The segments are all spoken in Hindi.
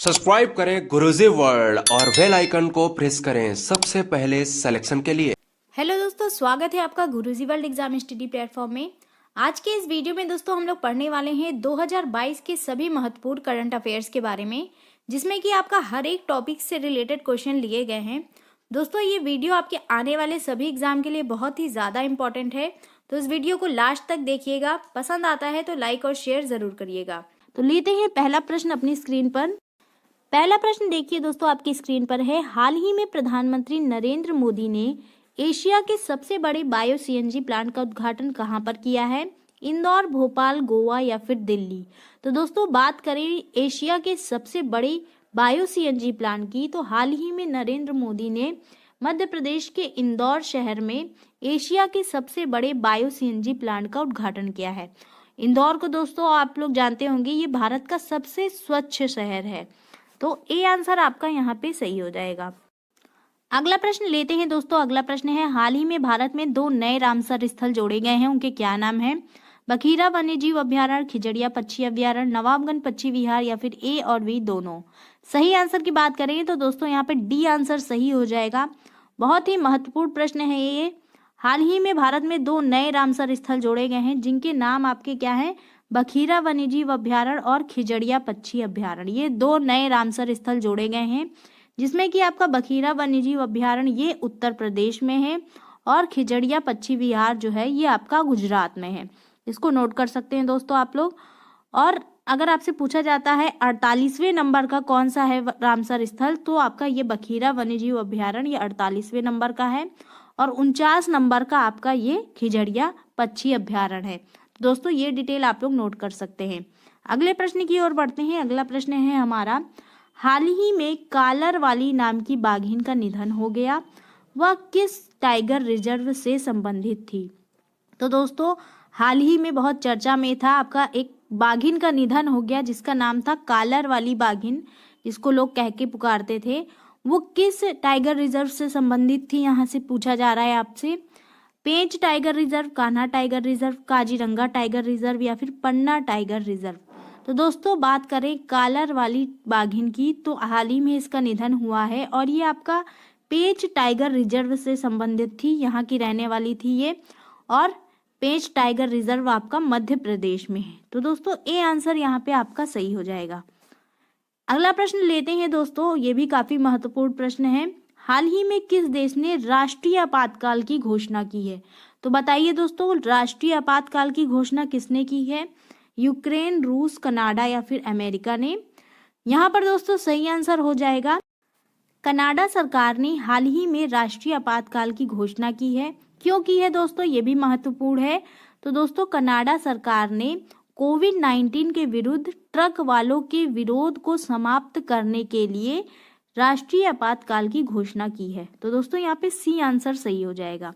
सब्सक्राइब करें गुरुजी वर्ल्ड और बेल आइकन को प्रेस करें सबसे पहले सिलेक्शन के लिए। हेलो दोस्तों, स्वागत है आपका गुरुजी वर्ल्ड एग्जाम स्टडी प्लेटफॉर्म में। आज के इस वीडियो में दोस्तों हम लोग पढ़ने वाले हैं 2022 के सभी महत्वपूर्ण करंट अफेयर्स के बारे में, जिसमें कि आपका हर एक टॉपिक से रिलेटेड क्वेश्चन लिए गए हैं। दोस्तों ये वीडियो आपके आने वाले सभी एग्जाम के लिए बहुत ही ज़्यादा इंपॉर्टेंट है, तो इस वीडियो को लास्ट तक देखिएगा। पसंद आता है तो लाइक और शेयर ज़रूर करिएगा। तो लेते हैं पहला प्रश्न अपनी स्क्रीन पर। पहला प्रश्न देखिए दोस्तों, आपकी स्क्रीन पर है। हाल ही में प्रधानमंत्री नरेंद्र मोदी ने एशिया के सबसे बड़े बायो सीएनजी प्लांट का उद्घाटन कहां पर किया है? इंदौर, भोपाल, गोवा या फिर दिल्ली? तो दोस्तों बात करें एशिया के सबसे बड़े बायो सीएनजी प्लांट की, तो हाल ही में नरेंद्र मोदी ने मध्य प्रदेश के इंदौर शहर में एशिया के सबसे बड़े बायो सीएनजी प्लांट का उद्घाटन किया है। इंदौर को दोस्तों आप लोग जानते होंगे, ये भारत का सबसे स्वच्छ शहर है, तो ए आंसर आपका यहाँ पे सही हो जाएगा। अगला प्रश्न लेते हैं दोस्तों। अगला प्रश्न है, हाल ही में भारत में 2 नए रामसर स्थल जोड़े गए हैं, उनके क्या नाम है? बखीरा वन्यजीव अभ्यारण्य, खिजड़िया पक्षी अभ्यारण्य, नवाबगंज पक्षी विहार या फिर ए और बी दोनों? सही आंसर की बात करें तो दोस्तों यहाँ पे डी आंसर सही हो जाएगा। बहुत ही महत्वपूर्ण प्रश्न है ये। हाल ही में भारत में 2 नए रामसर स्थल जोड़े गए हैं, जिनके नाम आपके क्या है? बखीरा वन्यजीव अभ्यारण्य और खिजड़िया पक्षी अभ्यारण्य। ये 2 नए रामसर स्थल जोड़े गए हैं, जिसमें कि आपका बखीरा वन्यजीव अभ्यारण्य ये उत्तर प्रदेश में है और खिजड़िया पक्षी विहार जो है ये आपका गुजरात में है। इसको नोट कर सकते हैं दोस्तों आप लोग। और अगर आपसे पूछा जाता है 48वें नंबर का कौन सा है रामसर स्थल, तो आपका ये बखीरा वन्यजीव अभ्यारण्य ये 48वें नंबर का है और 49 नंबर का आपका ये खिजड़िया पक्षी अभ्यारण्य है। दोस्तों ये डिटेल आप लोग नोट कर सकते हैं। अगले प्रश्न की ओर बढ़ते हैं। अगला प्रश्न है हमारा, हाल ही में कालर वाली नाम की बाघिन का निधन हो गया, वह किस टाइगर रिजर्व से संबंधित थी? तो दोस्तों हाल ही में बहुत चर्चा में था, आपका एक बाघिन का निधन हो गया जिसका नाम था कालर वाली बाघिन, जिसको लोग कह के पुकारते थे। वो किस टाइगर रिजर्व से संबंधित थी, यहाँ से पूछा जा रहा है आपसे। Pench tiger reserve, Kanha tiger reserve, Kaziranga tiger reserve या फिर पन्ना टाइगर रिजर्व? तो दोस्तों बात करें कालर वाली बाघिन की, तो हाल ही में इसका निधन हुआ है और ये आपका पेंच टाइगर रिजर्व से संबंधित थी, यहाँ की रहने वाली थी ये। और पेंच टाइगर रिजर्व आपका मध्य प्रदेश में है, तो दोस्तों ए आंसर यहाँ पे आपका सही हो जाएगा। अगला प्रश्न लेते हैं दोस्तों, ये भी काफी महत्वपूर्ण प्रश्न है। हाल ही में किस देश ने राष्ट्रीय आपातकाल की घोषणा की है? तो बताइए दोस्तों, राष्ट्रीय आपातकाल की घोषणा किसने की है? यूक्रेन, रूस, कनाडा या फिर अमेरिका ने? यहाँ पर दोस्तों सही आंसर हो जाएगा कनाडा सरकार ने हाल ही में राष्ट्रीय आपातकाल की घोषणा की है। क्यों की है दोस्तों, ये भी महत्वपूर्ण है। तो दोस्तों कनाडा सरकार ने कोविड-19 के विरुद्ध ट्रक वालों के विरोध को समाप्त करने के लिए राष्ट्रीय आपातकाल की घोषणा की है। तो दोस्तों यहाँ पे सी आंसर सही हो जाएगा।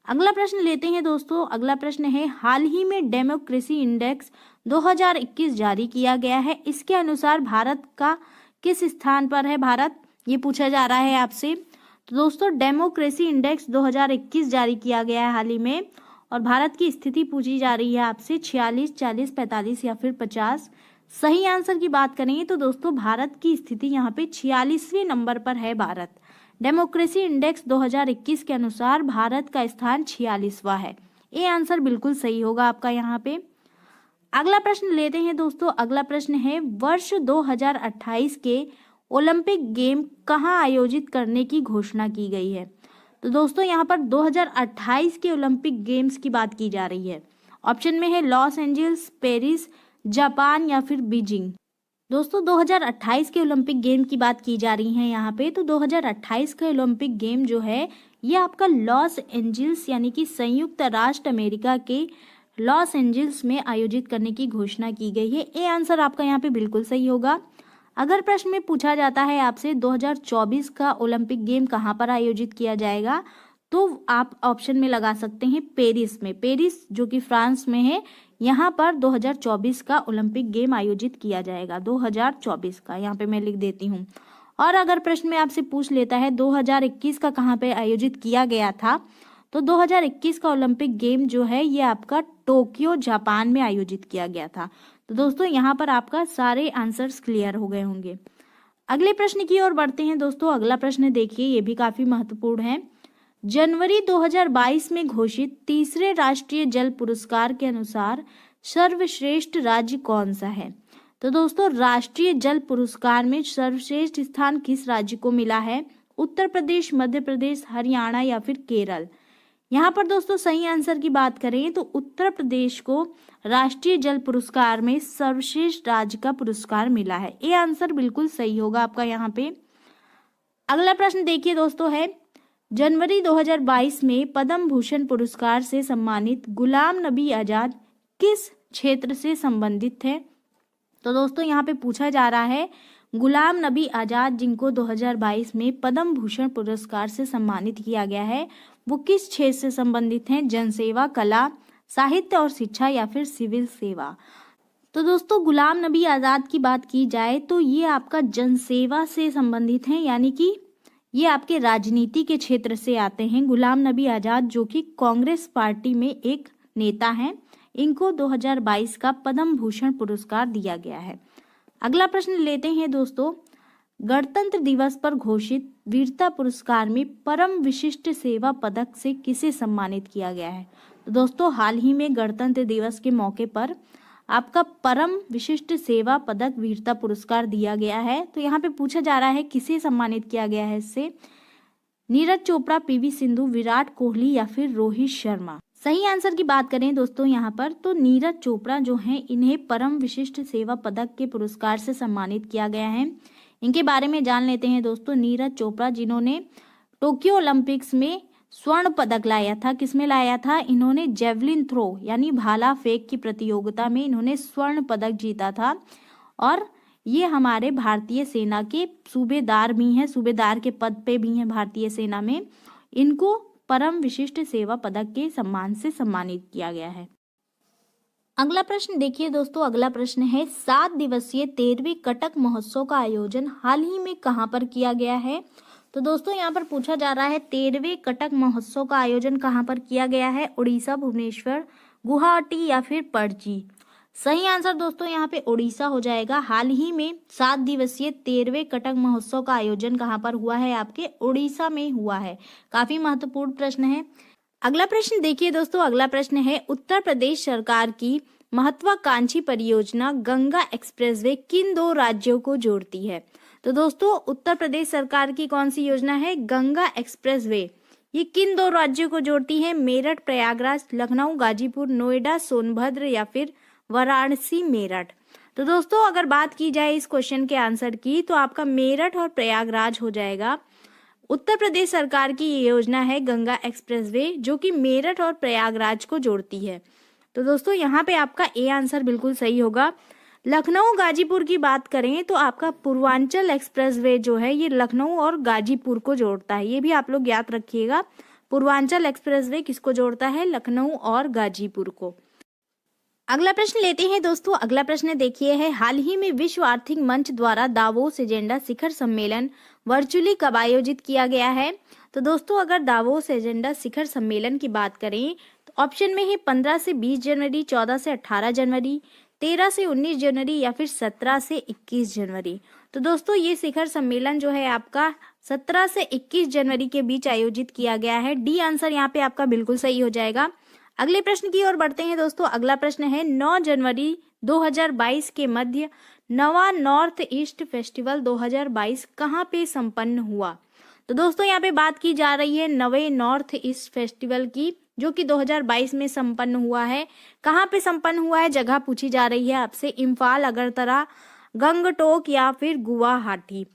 अगला प्रश्न लेते हैं दोस्तों। अगला प्रश्न है, हाल ही में डेमोक्रेसी इंडेक्स 2021 जारी किया गया है, इसके अनुसार भारत का किस स्थान पर है भारत? ये पूछा जा रहा है आपसे। तो दोस्तों डेमोक्रेसी इंडेक्स 2021 जारी किया गया है हाल ही में, और भारत की स्थिति पूछी जा रही है आपसे 46, 40, 45 या फिर 50? सही आंसर की बात करेंगे तो दोस्तों भारत की स्थिति यहाँ पे 46वें नंबर पर है भारत। डेमोक्रेसी इंडेक्स 2021 के अनुसार भारत का स्थान 46वां है। ये आंसर बिल्कुल सही होगा आपका यहाँ पे। अगला प्रश्न लेते हैं दोस्तों। अगला प्रश्न है, वर्ष 2028 के ओलंपिक गेम कहाँ आयोजित करने की घोषणा की गई है? तो दोस्तों यहाँ पर 2028 के ओलंपिक गेम्स की बात की जा रही है। ऑप्शन में है लॉस एंजल्स, पेरिस, जापान या फिर बीजिंग। दोस्तों 2028 के ओलंपिक गेम की बात की जा रही है यहाँ पे। तो 2028 का ओलंपिक गेम जो है ये आपका लॉस एंजल्स यानी कि संयुक्त राष्ट्र अमेरिका के लॉस एंजल्स में आयोजित करने की घोषणा की गई है। ये आंसर आपका यहाँ पे बिल्कुल सही होगा। अगर प्रश्न में पूछा जाता है आपसे 2024 का ओलंपिक गेम कहाँ पर आयोजित किया जाएगा, तो आप ऑप्शन में लगा सकते हैं पेरिस में। पेरिस जो कि फ्रांस में है, यहाँ पर 2024 का ओलंपिक गेम आयोजित किया जाएगा। 2024 का यहाँ पे मैं लिख देती हूँ। और अगर प्रश्न में आपसे पूछ लेता है 2021 का कहाँ पे आयोजित किया गया था, तो 2021 का ओलंपिक गेम जो है ये आपका टोक्यो जापान में आयोजित किया गया था। तो दोस्तों यहाँ पर आपका सारे आंसर्स क्लियर हो गए होंगे। अगले प्रश्न की ओर बढ़ते हैं दोस्तों। अगला प्रश्न देखिए, ये भी काफी महत्वपूर्ण है। जनवरी 2022 में घोषित तीसरे राष्ट्रीय जल पुरस्कार के अनुसार सर्वश्रेष्ठ राज्य कौन सा है? तो दोस्तों राष्ट्रीय जल पुरस्कार में सर्वश्रेष्ठ स्थान किस राज्य को मिला है? उत्तर प्रदेश, मध्य प्रदेश, हरियाणा या फिर केरल? यहाँ पर दोस्तों सही आंसर की बात करें तो उत्तर प्रदेश को राष्ट्रीय जल पुरस्कार में सर्वश्रेष्ठ राज्य का पुरस्कार मिला है। ये आंसर बिल्कुल सही होगा आपका यहाँ पे। अगला प्रश्न देखिए दोस्तों है, जनवरी 2022 में पद्म भूषण पुरस्कार से सम्मानित गुलाम नबी आजाद किस क्षेत्र से संबंधित थे? तो दोस्तों यहाँ पे पूछा जा रहा है गुलाम नबी आजाद जिनको 2022 में पद्म भूषण पुरस्कार से सम्मानित किया गया है, वो किस क्षेत्र से संबंधित हैं? जनसेवा, कला, साहित्य और शिक्षा या फिर सिविल सेवा? तो दोस्तों गुलाम नबी आजाद की बात की जाए तो ये आपका जनसेवा से संबंधित हैं, यानी कि ये आपके राजनीति के क्षेत्र से आते हैं। गुलाम नबी आजाद जो कि कांग्रेस पार्टी में एक नेता हैं, इनको 2022 का पद्म भूषण पुरस्कार दिया गया है। अगला प्रश्न लेते हैं दोस्तों, गणतंत्र दिवस पर घोषित वीरता पुरस्कार में परम विशिष्ट सेवा पदक से किसे सम्मानित किया गया है? तो दोस्तों हाल ही में गणतंत्र दिवस के मौके पर आपका परम विशिष्ट सेवा पदक वीरता पुरस्कार दिया गया है। तो यहाँ पे पूछा जा रहा है किसे सम्मानित किया गया है इससे? नीरज चोपड़ा, पीवी सिंधु, विराट कोहली या फिर रोहित शर्मा? सही आंसर की बात करें दोस्तों यहाँ पर तो नीरज चोपड़ा जो हैं इन्हें परम विशिष्ट सेवा पदक के पुरस्कार से सम्मानित किया गया है। इनके बारे में जान लेते हैं दोस्तों। नीरज चोपड़ा जिन्होंने टोक्यो ओलंपिक्स में स्वर्ण पदक लाया था, किसमें लाया था? इन्होंने जेवलिन थ्रो यानी भाला फेंक की प्रतियोगिता में इन्होंने स्वर्ण पदक जीता था और ये हमारे भारतीय सेना के सूबेदार भी हैं, सूबेदार के पद पे भी हैं भारतीय सेना में। इनको परम विशिष्ट सेवा पदक के सम्मान से सम्मानित किया गया है। अगला प्रश्न देखिए दोस्तों। अगला प्रश्न है 7 दिवसीय 13वें कटक महोत्सव का आयोजन हाल ही में कहां पर किया गया है? तो दोस्तों यहाँ पर पूछा जा रहा है 13वें कटक महोत्सव का आयोजन कहां पर किया गया है? उड़ीसा, भुवनेश्वर, गुवाहाटी या फिर पणजी? सही आंसर दोस्तों यहाँ पे उड़ीसा हो जाएगा। हाल ही में 7 दिवसीय 13वें कटक महोत्सव का आयोजन कहां पर हुआ है? आपके उड़ीसा में हुआ है। काफी महत्वपूर्ण प्रश्न है। अगला प्रश्न देखिए दोस्तों। अगला प्रश्न है उत्तर प्रदेश सरकार की महत्वाकांक्षी परियोजना गंगा एक्सप्रेसवे किन 2 राज्यों को जोड़ती है? तो दोस्तों उत्तर प्रदेश सरकार की कौन सी योजना है? गंगा एक्सप्रेसवे। ये किन 2 राज्यों को जोड़ती है? मेरठ, प्रयागराज, लखनऊ, गाजीपुर, नोएडा, सोनभद्र या फिर वाराणसी, मेरठ? तो दोस्तों अगर बात की जाए इस क्वेश्चन के आंसर की तो आपका मेरठ और प्रयागराज हो जाएगा। उत्तर प्रदेश सरकार की ये योजना है गंगा एक्सप्रेसवे जो कि मेरठ और प्रयागराज को जोड़ती है। तो दोस्तों यहाँ पे आपका ए आंसर बिल्कुल सही होगा। लखनऊ गाजीपुर की बात करें तो आपका पूर्वांचल एक्सप्रेसवे जो है ये लखनऊ और गाजीपुर को जोड़ता है। ये भी आप लोग याद रखिएगा, पूर्वांचल एक्सप्रेसवे किसको जोड़ता है? लखनऊ और गाजीपुर को। अगला प्रश्न लेते हैं दोस्तों। अगला प्रश्न देखिए है हाल ही में विश्व आर्थिक मंच द्वारा दावोस एजेंडा शिखर सम्मेलन वर्चुअली कब आयोजित किया गया है? तो दोस्तों अगर दावोस एजेंडा शिखर सम्मेलन की बात करें तो ऑप्शन में है 15 से 20 जनवरी, 14 से 18 जनवरी, 13 से 19 जनवरी या फिर 17 से 21 जनवरी। तो दोस्तों ये शिखर सम्मेलन जो है आपका 17 से 21 जनवरी के बीच आयोजित किया गया है। डी आंसर यहाँ पे आपका बिल्कुल सही हो जाएगा। अगले प्रश्न की ओर बढ़ते हैं दोस्तों। अगला प्रश्न है 9 जनवरी 2022 के मध्य नवा नॉर्थ ईस्ट फेस्टिवल 2022 कहाँ पे संपन्न हुआ? तो दोस्तों यहाँ पे बात की जा रही है नवे नॉर्थ ईस्ट फेस्टिवल की जो कि 2022 में संपन्न हुआ है। कहाँ पे संपन्न हुआ है? जगह पूछी जा रही है आपसे, इम्फाल, अगरतला, गंगटोक या फिर गुवाहाटी।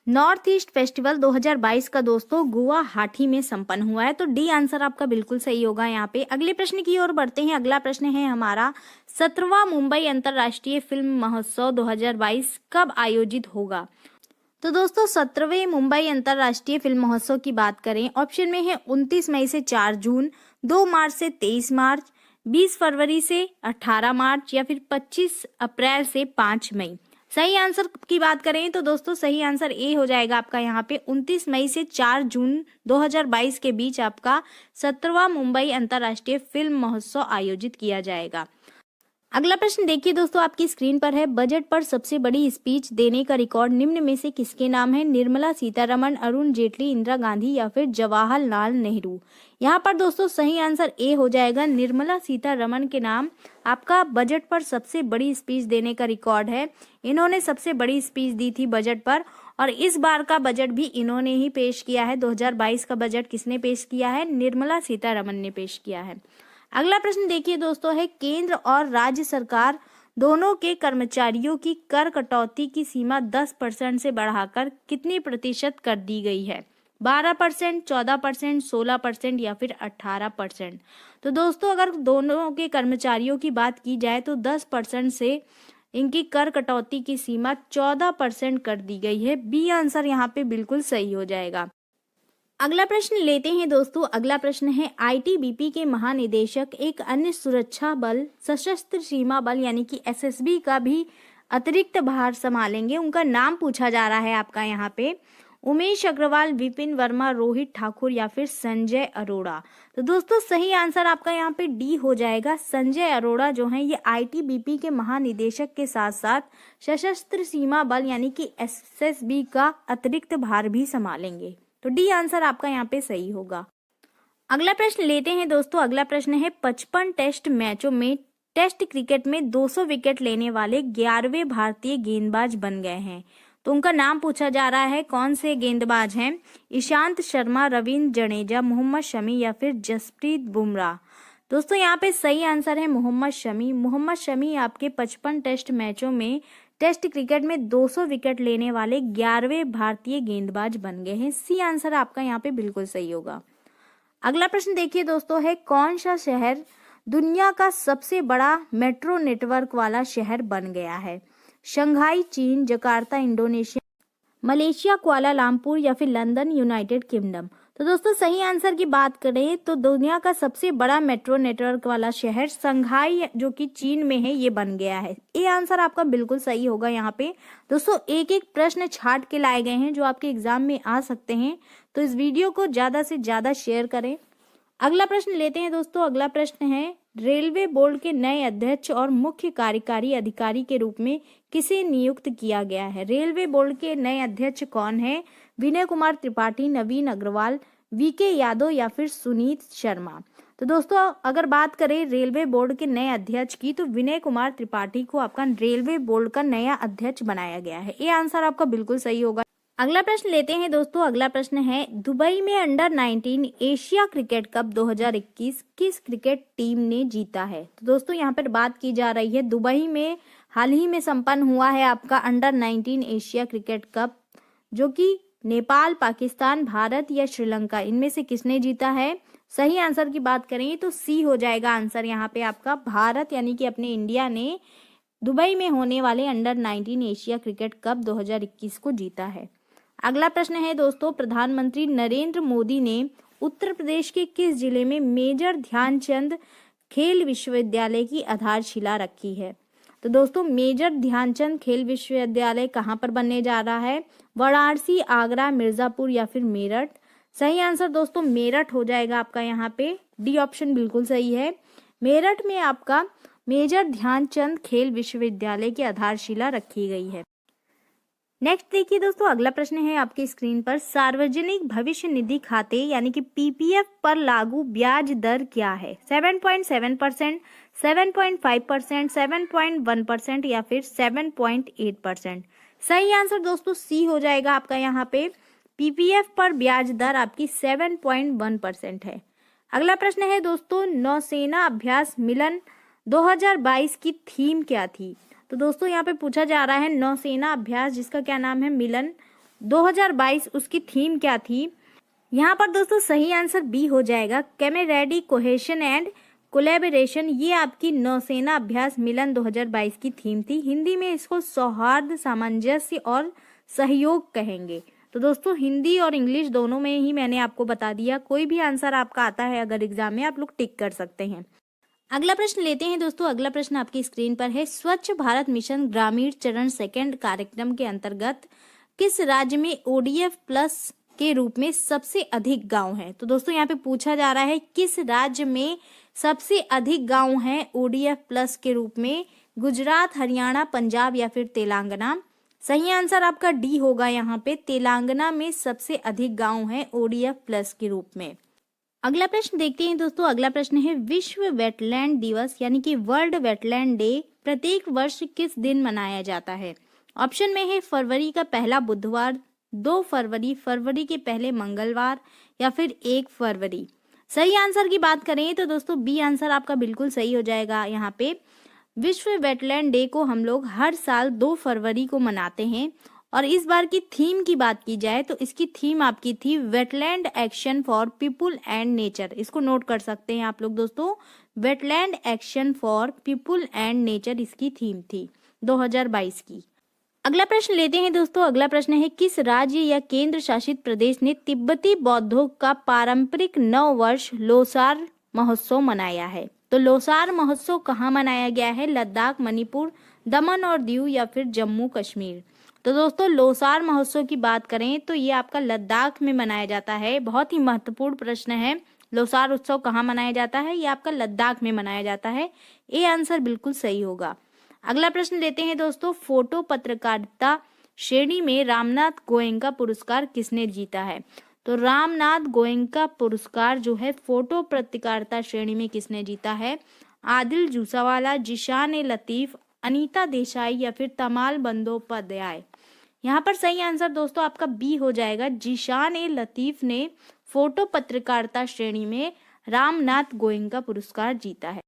नॉर्थ ईस्ट फेस्टिवल 2022 का दोस्तों गुवाहाटी में संपन्न हुआ है। तो डी आंसर आपका बिल्कुल सही होगा यहाँ पे। अगले प्रश्न की ओर बढ़ते हैं। अगला प्रश्न है हमारा 17वां मुंबई अंतर्राष्ट्रीय फिल्म महोत्सव 2022 कब आयोजित होगा? तो दोस्तों 17वें मुंबई अंतर्राष्ट्रीय फिल्म महोत्सव की बात करें, ऑप्शन में है 29 मई से 4 जून, 2 मार्च से 23 मार्च, 20 फरवरी से 18 मार्च या फिर 25 अप्रैल से 5 मई। सही आंसर की बात करें तो दोस्तों सही आंसर ए हो जाएगा आपका यहाँ पे 29 मई से 4 जून 2022 के बीच आपका 17वां मुंबई अंतर्राष्ट्रीय फिल्म महोत्सव आयोजित किया जाएगा। अगला प्रश्न देखिए दोस्तों, आपकी स्क्रीन पर है। बजट पर सबसे बड़ी स्पीच देने का रिकॉर्ड निम्न में से किसके नाम है? निर्मला सीतारमण, अरुण जेटली, इंदिरा गांधी या फिर जवाहरलाल नेहरू। यहाँ पर दोस्तों सही आंसर ए हो जाएगा, निर्मला सीतारमण के नाम आपका बजट पर सबसे बड़ी स्पीच देने का रिकॉर्ड है। इन्होंने सबसे बड़ी स्पीच दी थी बजट पर, और इस बार का बजट भी इन्होंने ही पेश किया है। 2022 का बजट किसने पेश किया है? निर्मला सीतारमण ने पेश किया है। अगला प्रश्न देखिए दोस्तों है, केंद्र और राज्य सरकार दोनों के कर्मचारियों की कर कटौती की सीमा 10% से बढ़ाकर कितनी प्रतिशत कर दी गई है? 12%, 14%, 16% या फिर 18%। तो दोस्तों अगर दोनों के कर्मचारियों की बात की जाए तो 10% से इनकी कर कटौती की सीमा 14% कर दी गई है। बी आंसर यहाँ पे बिल्कुल सही हो जाएगा। अगला प्रश्न लेते हैं दोस्तों। अगला प्रश्न है, आईटीबीपी के महानिदेशक एक अन्य सुरक्षा बल सशस्त्र सीमा बल यानी कि एसएसबी का भी अतिरिक्त भार संभालेंगे। उनका नाम पूछा जा रहा है आपका यहाँ पे। उमेश अग्रवाल, विपिन वर्मा, रोहित ठाकुर या फिर संजय अरोड़ा। तो दोस्तों सही आंसर आपका यहाँ पे डी हो जाएगा। संजय अरोड़ा जो है ये आईटीबीपी के महानिदेशक के साथ साथ सशस्त्र सीमा बल यानी कि एसएसबी का अतिरिक्त भार भी संभालेंगे। तो डी आंसर आपका यहाँ पे सही होगा। अगला प्रश्न लेते हैं दोस्तों। अगला प्रश्न है, 55 टेस्ट मैचों में टेस्ट क्रिकेट में 200 विकेट लेने वाले 11वें भारतीय गेंदबाज बन गए हैं। तो उनका नाम पूछा जा रहा है। कौन से गेंदबाज हैं? ईशांत शर्मा, रविंद्र जडेजा, मोहम्मद शमी या फिर जसप्रीत बुमराह। दोस्तों यहाँ पे सही आंसर है मोहम्मद शमी। मोहम्मद शमी आपके 55 टेस्ट मैचों में टेस्ट क्रिकेट में 200 विकेट लेने वाले 11वें भारतीय गेंदबाज बन गए हैं। सी आंसर आपका यहाँ पे बिल्कुल सही होगा। अगला प्रश्न देखिए दोस्तों है, कौन सा शहर दुनिया का सबसे बड़ा मेट्रो नेटवर्क वाला शहर बन गया है? शंघाई चीन, जकार्ता इंडोनेशिया, मलेशिया कुआलालंपुर या फिर लंदन यूनाइटेड किंगडम। तो दोस्तों सही आंसर की बात करें तो दुनिया का सबसे बड़ा मेट्रो नेटवर्क वाला शहर शंघाई जो कि चीन में है ये बन गया है। ये आंसर आपका बिल्कुल सही होगा। यहाँ पे दोस्तों एक एक प्रश्न छाट के लाए गए हैं जो आपके एग्जाम में आ सकते हैं, तो इस वीडियो को ज्यादा से ज्यादा शेयर करें। अगला प्रश्न लेते हैं दोस्तों। अगला प्रश्न है, रेलवे बोर्ड के नए अध्यक्ष और मुख्य कार्यकारी अधिकारी के रूप में किसे नियुक्त किया गया है? रेलवे बोर्ड के नए अध्यक्ष कौन है? विनय कुमार त्रिपाठी, नवीन अग्रवाल, वीके यादव या फिर सुनीत शर्मा। तो दोस्तों अगर बात करें रेलवे बोर्ड के नए अध्यक्ष की तो विनय कुमार त्रिपाठी को आपका रेलवे बोर्ड का नया अध्यक्ष बनाया गया है। ये आंसर आपका बिल्कुल सही होगा। अगला प्रश्न लेते हैं दोस्तों। अगला प्रश्न है, दुबई में अंडर-19 एशिया क्रिकेट कप 2021 किस क्रिकेट टीम ने जीता है? तो दोस्तों यहाँ पर बात की जा रही है दुबई में हाल ही में संपन्न हुआ है आपका अंडर-19 एशिया क्रिकेट कप, जो कि नेपाल, पाकिस्तान, भारत या श्रीलंका इनमें से किसने जीता है? सही आंसर की बात करें तो सी हो जाएगा आंसर यहाँ पे आपका। भारत यानी कि अपने इंडिया ने दुबई में होने वाले अंडर-19 एशिया क्रिकेट कप 2021 को जीता है। अगला प्रश्न है दोस्तों, प्रधानमंत्री नरेंद्र मोदी ने उत्तर प्रदेश के किस जिले में मेजर ध्यानचंद खेल विश्वविद्यालय की आधारशिला रखी है? तो दोस्तों मेजर ध्यानचंद खेल विश्वविद्यालय कहाँ पर बनने जा रहा है? वाराणसी, आगरा, मिर्जापुर या फिर मेरठ। सही आंसर दोस्तों मेरठ हो जाएगा आपका यहाँ पे। डी ऑप्शन बिल्कुल सही है। मेरठ में आपका मेजर ध्यानचंद खेल विश्वविद्यालय की आधारशिला रखी गई है। नेक्स्ट देखिए दोस्तों, अगला प्रश्न है आपकी स्क्रीन पर, सार्वजनिक भविष्य निधि खाते यानी कि पीपीएफ पर लागू ब्याज दर क्या है? 7.7%, 7.5%, 7.1% या फिर 7.8%। सही आंसर दोस्तों सी हो जाएगा आपका यहाँ पे। पीपीएफ पर ब्याज दर आपकी 7.1% है। अगला प्रश्न है दोस्तों, नौसेना अभ्यास मिलन 2022 की थीम क्या थी? तो दोस्तों यहाँ पे पूछा जा रहा है नौसेना अभ्यास जिसका क्या नाम है मिलन 2022, उसकी थीम क्या थी? यहाँ पर दोस्तों सही आंसर बी हो जाएगा, कैमेरेडी, कोहेशन एंड कोलैबोरेशन। ये आपकी नौसेना अभ्यास मिलन 2022 की थीम थी। हिंदी में इसको सौहार्द, सामंजस्य और सहयोग कहेंगे। तो दोस्तों हिंदी और इंग्लिश दोनों में ही मैंने आपको बता दिया। कोई भी आंसर आपका आता है अगर एग्जाम में आप लोग टिक कर सकते हैं। अगला प्रश्न लेते हैं दोस्तों। अगला प्रश्न आपकी स्क्रीन पर है, स्वच्छ भारत मिशन ग्रामीण चरण 2 कार्यक्रम के अंतर्गत किस राज्य में ODF+ के रूप में सबसे अधिक गांव हैं। तो दोस्तों यहाँ पे पूछा जा रहा है किस राज्य में सबसे अधिक गांव हैं ODF प्लस के रूप में, गुजरात, हरियाणा, पंजाब या फिर तेलंगाना। सही आंसर आपका डी होगा यहाँ पे, तेलंगाना में सबसे अधिक गांव हैं ODF प्लस के रूप में। अगला प्रश्न देखते हैं दोस्तों। अगला प्रश्न है विश्व वेटलैंड दिवस यानी कि वर्ल्ड वेटलैंड डे प्रत्येक वर्ष किस दिन मनाया जाता है? ऑप्शन में है फरवरी का पहला बुधवार, 2 फरवरी, फरवरी के पहले मंगलवार या फिर 1 फरवरी। सही आंसर की बात करें तो दोस्तों बी आंसर आपका बिल्कुल सही हो जाएगा। यहाँ पे विश्व वेटलैंड डे को हम लोग हर साल 2 फरवरी को मनाते हैं। और इस बार की थीम की बात की जाए तो इसकी थीम आपकी थी wetland action for people and nature. इसको नोट कर सकते हैं आप लोग दोस्तों, wetland action for people and nature इसकी थीम थी 2022 की। अगला प्रश्न लेते हैं दोस्तों। अगला प्रश्न है किस राज्य या केंद्र शासित प्रदेश ने तिब्बती बौद्धों का पारंपरिक नव वर्ष लोसार महोत्सव मनाया है? तो लोसार महोत्सव कहाँ मनाया गया है? लद्दाख, मणिपुर, दमन और दीव या फिर जम्मू कश्मीर। तो दोस्तों लोसार महोत्सव की बात करें तो ये आपका लद्दाख में मनाया जाता है। बहुत ही महत्वपूर्ण प्रश्न है, लोसार उत्सव कहाँ मनाया जाता है? ये आपका लद्दाख में मनाया जाता है। ए आंसर बिल्कुल सही होगा। अगला प्रश्न लेते हैं दोस्तों। फोटो पत्रकारिता श्रेणी में रामनाथ गोयनका पुरस्कार किसने जीता है? तो रामनाथ गोयनका पुरस्कार जो है फोटो पत्रकारिता श्रेणी में किसने जीता है? आदिल जूसावाला, जिशान ए लतीफ, अनीता देसाई या फिर तमाल बंदोपाध्याय। यहाँ पर सही आंसर दोस्तों आपका बी हो जाएगा, जिशान ए लतीफ ने फोटो पत्रकारिता श्रेणी में रामनाथ गोयनका पुरस्कार जीता है।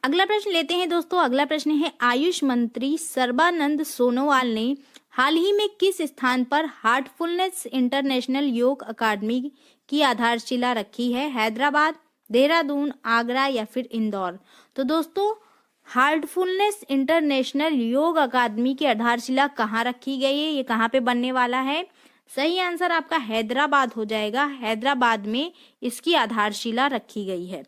अगला प्रश्न लेते हैं दोस्तों। अगला प्रश्न है आयुष मंत्री सर्बानंद सोनोवाल ने हाल ही में किस स्थान पर हार्टफुलनेस इंटरनेशनल योग अकादमी की आधारशिला रखी है? हैदराबाद, देहरादून, आगरा या फिर इंदौर। तो दोस्तों हार्टफुलनेस इंटरनेशनल योग अकादमी की आधारशिला कहाँ रखी गई है? ये कहाँ पे बनने वाला है? सही आंसर आपका हैदराबाद हो जाएगा। हैदराबाद में इसकी आधारशिला रखी गई है।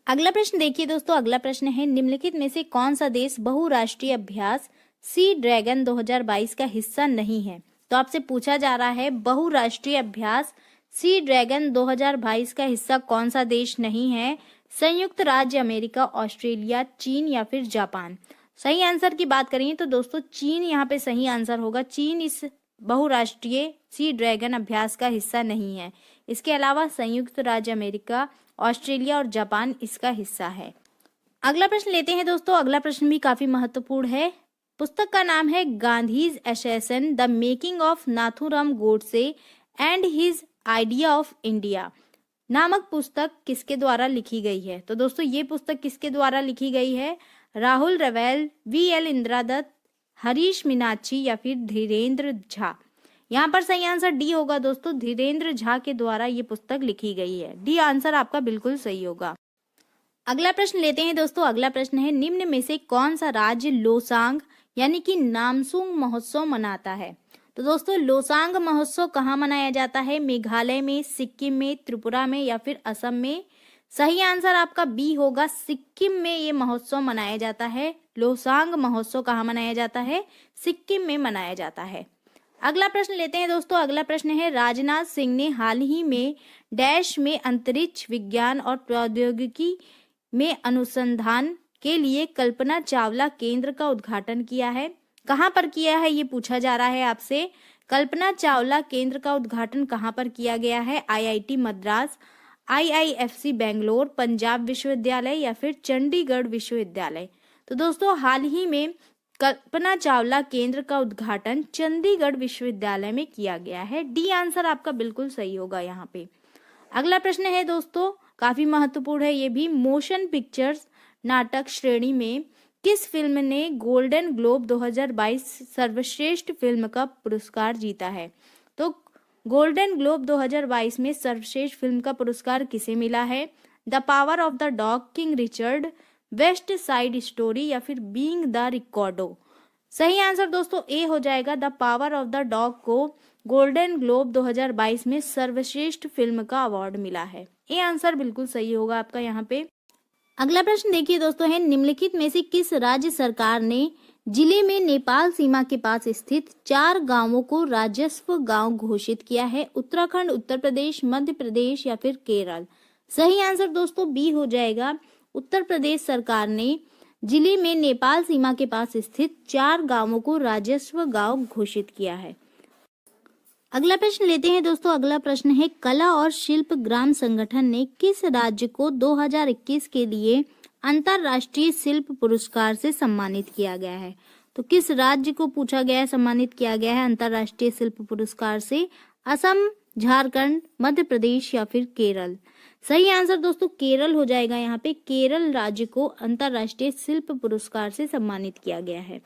अगला प्रश्न देखिए दोस्तों। अगला प्रश्न है निम्नलिखित में से कौन सा देश बहुराष्ट्रीय अभ्यास सी ड्रैगन 2022 का हिस्सा नहीं है? तो आपसे पूछा जा रहा है बहुराष्ट्रीय अभ्यास सी ड्रैगन 2022 का हिस्सा कौन सा देश नहीं है? संयुक्त राज्य अमेरिका, ऑस्ट्रेलिया, चीन या फिर जापान। सही आंसर की बात करें तो दोस्तों चीन यहाँ पे सही आंसर होगा। चीन इस बहुराष्ट्रीय सी ड्रैगन अभ्यास का हिस्सा नहीं है। इसके अलावा संयुक्त राज्य अमेरिका, ऑस्ट्रेलिया और जापान इसका हिस्सा है। अगला प्रश्न लेते हैं दोस्तों। अगला प्रश्न भी काफी महत्वपूर्ण है। पुस्तक का नाम है Gandhi's assassin, the making of Nathuram Godse and his idea of India नामक पुस्तक किसके द्वारा लिखी गई है? तो दोस्तों ये पुस्तक किसके द्वारा लिखी गई है? राहुल रवेल, VL इंदिरा दत्त, हरीश मीनाक्षी या फिर धीरेन्द्र झा। यहाँ पर सही आंसर डी होगा दोस्तों, धीरेन्द्र झा के द्वारा ये पुस्तक लिखी गई है। डी आंसर आपका बिल्कुल सही होगा। अगला प्रश्न लेते हैं दोस्तों। अगला प्रश्न है निम्न में से कौन सा राज्य लोसांग यानी कि नामसूंग महोत्सव मनाता है? तो दोस्तों लोसांग महोत्सव कहाँ मनाया जाता है? मेघालय में, सिक्किम में, त्रिपुरा में या फिर असम में। सही आंसर आपका बी होगा, सिक्किम में ये महोत्सव मनाया जाता है। लोसांग महोत्सव कहाँ मनाया जाता है? सिक्किम में मनाया जाता है। अगला प्रश्न लेते हैं दोस्तों। अगला प्रश्न है राजनाथ सिंह ने हाल ही में डैश में अंतरिक्ष विज्ञान और प्रौद्योगिकी में अनुसंधान के लिए कल्पना चावला केंद्र का उद्घाटन किया है। कहाँ पर किया है ये पूछा जा रहा है आपसे। कल्पना चावला केंद्र का उद्घाटन कहाँ पर किया गया है? IIT मद्रास, IIFC बेंगलोर, पंजाब विश्वविद्यालय या फिर चंडीगढ़ विश्वविद्यालय। तो दोस्तों हाल ही में कल्पना चावला केंद्र का उद्घाटन चंडीगढ़ विश्वविद्यालय में किया गया है। डी आंसर आपका बिल्कुल सही होगा यहाँ पे। अगला प्रश्न है दोस्तों, काफी महत्वपूर्ण है ये भी। मोशन पिक्चर्स नाटक श्रेणी में किस फिल्म ने गोल्डन ग्लोब 2022 सर्वश्रेष्ठ फिल्म का पुरस्कार जीता है? तो गोल्डन ग्लोब 2022 में सर्वश्रेष्ठ फिल्म का पुरस्कार किसे मिला है? The power of the dog, king Richard, west side story या फिर बीइंग द रिकॉर्डो। सही आंसर दोस्तों ए हो जाएगा, the power of the dog को गोल्डन ग्लोब 2022 में सर्वश्रेष्ठ फिल्म का अवार्ड मिला है। ए आंसर बिल्कुल सही होगा आपका यहाँ पे। अगला प्रश्न देखिए दोस्तों है निम्नलिखित में से किस राज्य सरकार ने जिले में नेपाल सीमा के पास स्थित 4 गांवों को राजस्व गांव घोषित किया है? उत्तराखंड, उत्तर प्रदेश, मध्य प्रदेश या फिर केरल? सही आंसर दोस्तों बी हो जाएगा। उत्तर प्रदेश सरकार ने जिले में नेपाल सीमा के पास स्थित 4 गांवों को राजस्व गांव घोषित किया है। अगला प्रश्न लेते हैं दोस्तों। अगला प्रश्न है, कला और शिल्प ग्राम संगठन ने किस राज्य को 2021 के लिए अंतरराष्ट्रीय शिल्प पुरस्कार से सम्मानित किया गया है? तो किस राज्य को पूछा गया है, सम्मानित किया गया है अंतरराष्ट्रीय शिल्प पुरस्कार से? असम, झारखंड, मध्य प्रदेश या फिर केरल? सही आंसर दोस्तों केरल हो जाएगा। यहाँ पे केरल राज्य को अंतरराष्ट्रीय शिल्प पुरस्कार से सम्मानित किया गया है।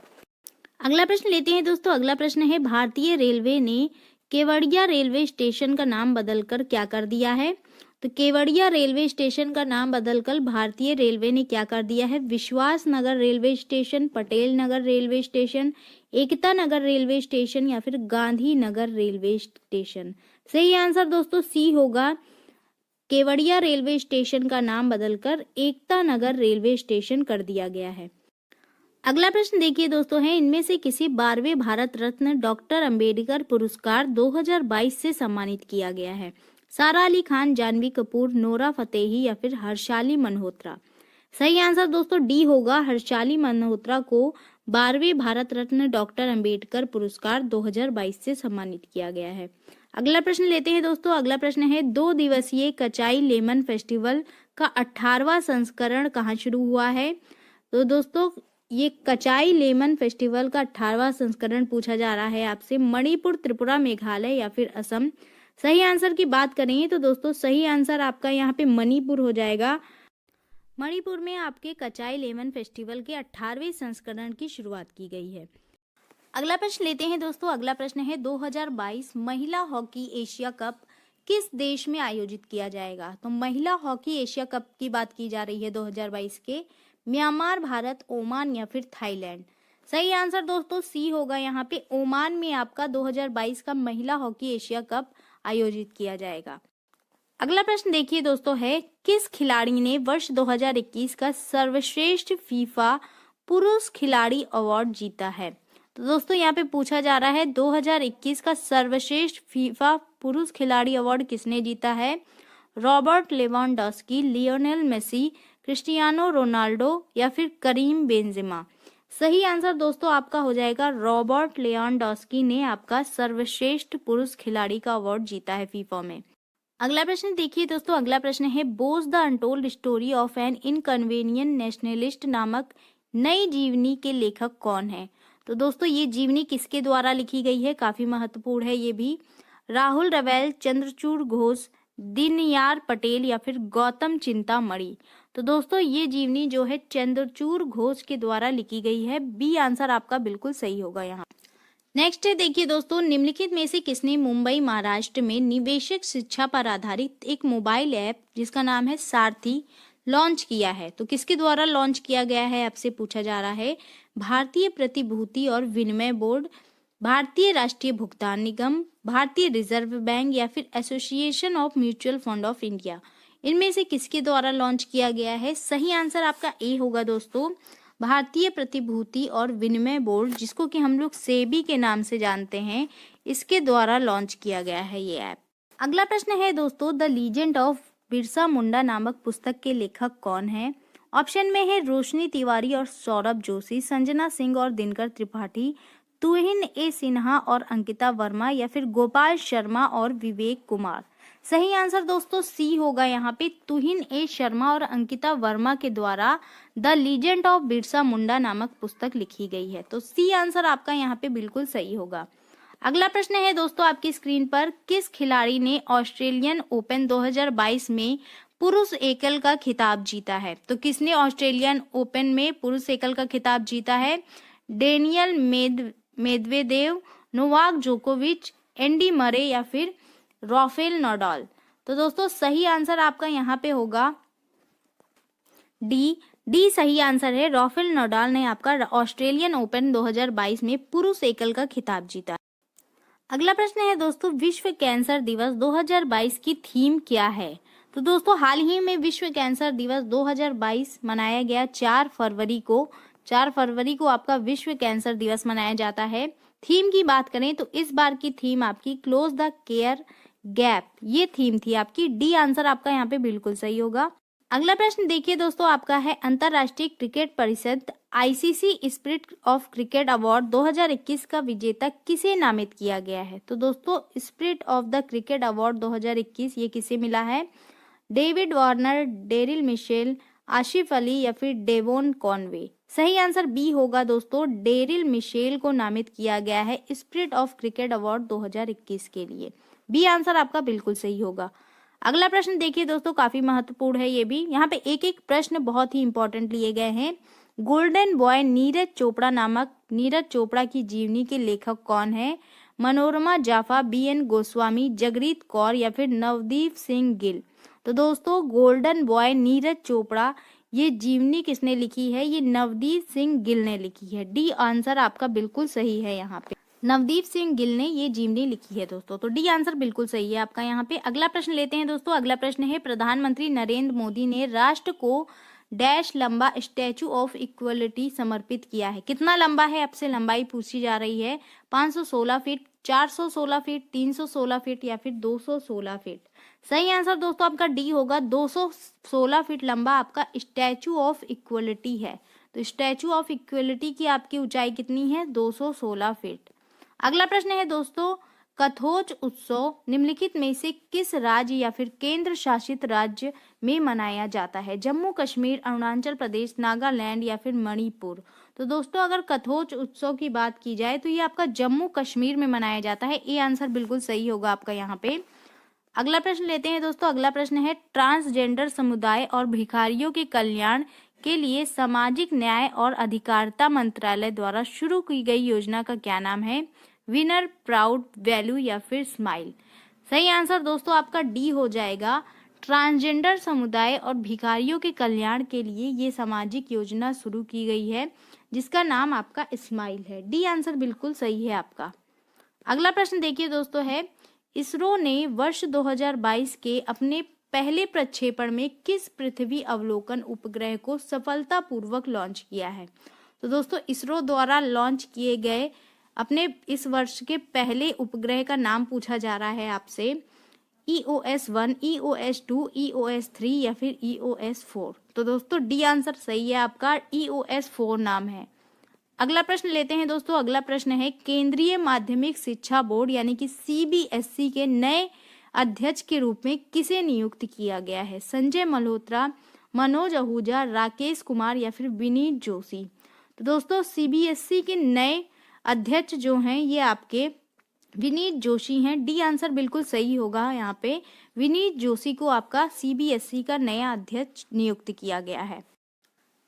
अगला प्रश्न लेते हैं दोस्तों। अगला प्रश्न है, भारतीय रेलवे ने केवड़िया रेलवे स्टेशन का नाम बदलकर क्या कर दिया है? तो केवड़िया रेलवे स्टेशन का नाम बदलकर भारतीय रेलवे ने क्या कर दिया है? विश्वास नगर railway station, Patel Nagar railway station, Ekta Nagar railway station या फिर गांधी नगर रेलवे स्टेशन? सही आंसर दोस्तों सी होगा। केवड़िया रेलवे स्टेशन का नाम बदलकर एकता नगर रेलवे स्टेशन कर दिया गया है। अगला प्रश्न देखिए दोस्तों है, इनमें से किसी 12वें भारत रत्न डॉक्टर अंबेडकर पुरस्कार 2022 से सम्मानित किया गया है? सारा अली खान, जानवी कपूर, नोरा फतेही या फिर हर्षाली मल्होत्रा? सही आंसर दोस्तों डी होगा। हर्षाली मल्होत्रा को 12वें भारत रत्न डॉक्टर अंबेडकर पुरस्कार 2022 से सम्मानित किया गया है। अगला प्रश्न लेते हैं दोस्तों। अगला प्रश्न है, 2 दिवसीय कचाई लेमन फेस्टिवल का 18वां संस्करण कहाँ शुरू हुआ है? तो दोस्तों ये कचाई लेमन फेस्टिवल का 18वां संस्करण पूछा जा रहा है आपसे मणिपुर, त्रिपुरा, मेघालय या फिर असम? सही आंसर की बात करेंगे तो दोस्तों सही आंसर आपका यहाँ पे मणिपुर हो जाएगा। मणिपुर में आपके कचाई लेमन फेस्टिवल के 18वें संस्करण की शुरुआत की गई है। अगला प्रश्न लेते हैं दोस्तों। अगला प्रश्न है, 2022 महिला हॉकी एशिया कप किस देश में आयोजित किया जाएगा? तो महिला हॉकी एशिया कप की बात की जा रही है 2022 के। म्यांमार, भारत, ओमान या फिर थाईलैंड? सही आंसर दोस्तों सी होगा। यहाँ पे ओमान में आपका 2022 का महिला हॉकी एशिया कप आयोजित किया जाएगा। अगला प्रश्न देखिए दोस्तों है, किस खिलाड़ी ने वर्ष 2021 का सर्वश्रेष्ठ फीफा पुरुष खिलाड़ी अवार्ड जीता है? तो दोस्तों यहाँ पे पूछा जा रहा है 2021 का सर्वश्रेष्ठ फीफा पुरुष खिलाड़ी अवार्ड किसने जीता है? Robert Lewandowski, Lionel Messi, Cristiano Ronaldo या फिर करीम बेंजेमा? सही आंसर दोस्तों आपका हो जाएगा रॉबर्ट लेवांडोस्की ने आपका सर्वश्रेष्ठ पुरुष खिलाड़ी का अवार्ड जीता है फीफा में। अगला प्रश्न देखिए दोस्तों। अगला प्रश्न है, Bose the untold story of an inconvenient nationalist नामक नई जीवनी के लेखक कौन है? तो दोस्तों ये जीवनी किसके द्वारा लिखी गई है? काफी महत्वपूर्ण है ये भी। राहुल रवेल, चंद्रचूड़ घोष, दीनयार पटेल या फिर गौतम चिंतामणि? तो दोस्तों ये जीवनी जो है चंद्रचूड़ घोष के द्वारा लिखी गई है। बी आंसर आपका बिल्कुल सही होगा यहाँ। नेक्स्ट है देखिए दोस्तों, निम्नलिखित में से किसने मुंबई महाराष्ट्र में निवेशक शिक्षा पर आधारित एक मोबाइल ऐप जिसका नाम है सारथी लॉन्च किया है? तो किसके द्वारा लॉन्च किया गया है आपसे पूछा जा रहा है। भारतीय प्रतिभूति और विनिमय बोर्ड, भारतीय राष्ट्रीय भुगतान निगम, भारतीय रिजर्व बैंक या फिर association of mutual fund of India? इनमें से किसके द्वारा लॉन्च किया गया है? सही आंसर आपका ए होगा दोस्तों। भारतीय प्रतिभूति और विनिमय बोर्ड, जिसको कि हम लोग सेबी के नाम से जानते हैं, इसके द्वारा लॉन्च किया गया है ये ऐप। अगला प्रश्न है दोस्तों, the legend of Birsa Munda नामक पुस्तक के लेखक कौन है? ऑप्शन में है रोशनी तिवारी और सौरभ जोशी, संजना सिंह और दिनकर त्रिपाठी, तुहिन ए सिन्हा और अंकिता वर्मा या फिर गोपाल शर्मा और विवेक कुमार? सही आंसर दोस्तों सी होगा। यहाँ पे तुहिन ए शर्मा और अंकिता वर्मा के द्वारा the legend of Birsa Munda नामक पुस्तक लिखी गई है। तो सी आंसर आपका यहाँ पे बिल्कुल सही होगा। अगला प्रश्न है दोस्तों आपकी स्क्रीन पर, किस खिलाड़ी ने ऑस्ट्रेलियन ओपन 2022 में पुरुष एकल का खिताब जीता है? तो किसने ऑस्ट्रेलियन ओपन में पुरुष एकल का खिताब जीता है? डेनियल मेदवेदेव, नोवाक जोकोविच, एंडी मरे या फिर राफेल नडाल? तो दोस्तों सही आंसर आपका यहाँ पे होगा डी सही आंसर है। राफेल नडाल ने आपका ऑस्ट्रेलियन ओपन 2022 में पुरुष एकल का खिताब जीता। अगला प्रश्न है दोस्तों, विश्व कैंसर दिवस 2022 की थीम क्या है? तो दोस्तों हाल ही में विश्व कैंसर दिवस 2022 मनाया गया 4 फरवरी को 4 फरवरी को आपका विश्व कैंसर दिवस मनाया जाता है। थीम की बात करें तो इस बार की थीम आपकी क्लोज द केयर गैप, ये थीम थी आपकी। डी आंसर आपका यहाँ पे बिल्कुल सही होगा। अगला प्रश्न देखिए दोस्तों, आपका है अंतरराष्ट्रीय क्रिकेट परिषद ICC spirit of cricket award 2021 का विजेता किसे नामित किया गया है? तो दोस्तों spirit of the cricket award 2021 ये किसे मिला है? David Warner, Daryl Mitchell, Asif Ali या फिर डेवोन कॉनवे? सही आंसर बी होगा दोस्तों, डेरिल मिशेल को नामित किया गया है स्पिरिट ऑफ क्रिकेट अवार्ड 2021 के लिए। बी आंसर आपका बिल्कुल सही होगा। अगला प्रश्न देखिए दोस्तों, काफी महत्वपूर्ण है ये भी। यहाँ पे एक एक प्रश्न बहुत ही इंपॉर्टेंट लिए गए हैं। गोल्डन बॉय नीरज चोपड़ा नामक नीरज चोपड़ा की जीवनी के लेखक कौन है? मनोरमा जाफा, बीएन गोस्वामी, जगरीत कौर या फिर नवदीप सिंह गिल? तो दोस्तों गोल्डन बॉय नीरज चोपड़ा ये जीवनी किसने लिखी है? ये नवदीप सिंह गिल ने लिखी है। डी आंसर आपका बिल्कुल सही है। यहाँ पे नवदीप सिंह गिल ने ये जीवनी लिखी है दोस्तों, तो डी आंसर बिल्कुल सही है आपका यहाँ पे। अगला प्रश्न लेते हैं दोस्तों। अगला प्रश्न है, प्रधानमंत्री नरेंद्र मोदी ने राष्ट्र को डैश लंबा स्टैचू ऑफ इक्वलिटी समर्पित किया है। कितना लंबा है आपसे लंबाई पूछी जा रही है? 516 फीट, 416 फीट, 316 फीट या फिर 216 फीट? सही आंसर दोस्तों आपका डी होगा, 216 फीट लंबा आपका स्टैचू ऑफ इक्वलिटी है। तो स्टैचू ऑफ इक्वलिटी की आपकी ऊंचाई कितनी है? 216 फीट। अगला प्रश्न है दोस्तों, कथोच उत्सव निम्नलिखित में से किस राज्य या फिर केंद्र शासित राज्य में मनाया जाता है? जम्मू कश्मीर, अरुणाचल प्रदेश, नागालैंड या फिर मणिपुर? तो दोस्तों अगर कथोच उत्सव की बात की जाए तो ये आपका जम्मू कश्मीर में मनाया जाता है। ये आंसर बिल्कुल सही होगा आपका यहाँ पे। अगला प्रश्न लेते हैं दोस्तों। अगला प्रश्न है, ट्रांसजेंडर समुदाय और भिखारियों के कल्याण के लिए सामाजिक न्याय और अधिकारिता मंत्रालय द्वारा शुरू की गई योजना का क्या नाम है? विनर, प्राउड, वैल्यू या फिर स्माइल? सही आंसर दोस्तों आपका डी हो जाएगा। ट्रांसजेंडर समुदाय और भिखारियों के कल्याण के लिए ये सामाजिक योजना शुरू की गई है जिसका नाम आपका स्माइल है। डी आंसर बिल्कुल सही है आपका। अगला प्रश्न देखिए दोस्तों है, इसरो ने वर्ष 2022 के अपने पहले प्रक्षेपण में किस पृथ्वी अवलोकन उपग्रह को सफलतापूर्वक लॉन्च किया है? तो दोस्तों इसरो द्वारा लॉन्च किए गए अपने इस वर्ष के पहले उपग्रह का नाम पूछा जा रहा है आपसे। EOS-1, EOS-2, EOS-3 या फिर EOS-4? तो दोस्तों डी आंसर सही है आपका, EOS-4 नाम है। अगला प्रश्न लेते हैं दोस्तों। अगला प्रश्न है, केंद्रीय माध्यमिक शिक्षा बोर्ड यानी कि CBSE के नए अध्यक्ष के रूप में किसे नियुक्त किया गया है? संजय मल्होत्रा, मनोज आहूजा, राकेश कुमार या फिर विनीत जोशी? तो दोस्तों CBSE के नए अध्यक्ष जो हैं ये आपके विनीत जोशी हैं। डी आंसर बिल्कुल सही होगा यहाँ पे। विनीत जोशी को आपका CBSE का नया अध्यक्ष नियुक्त किया गया है।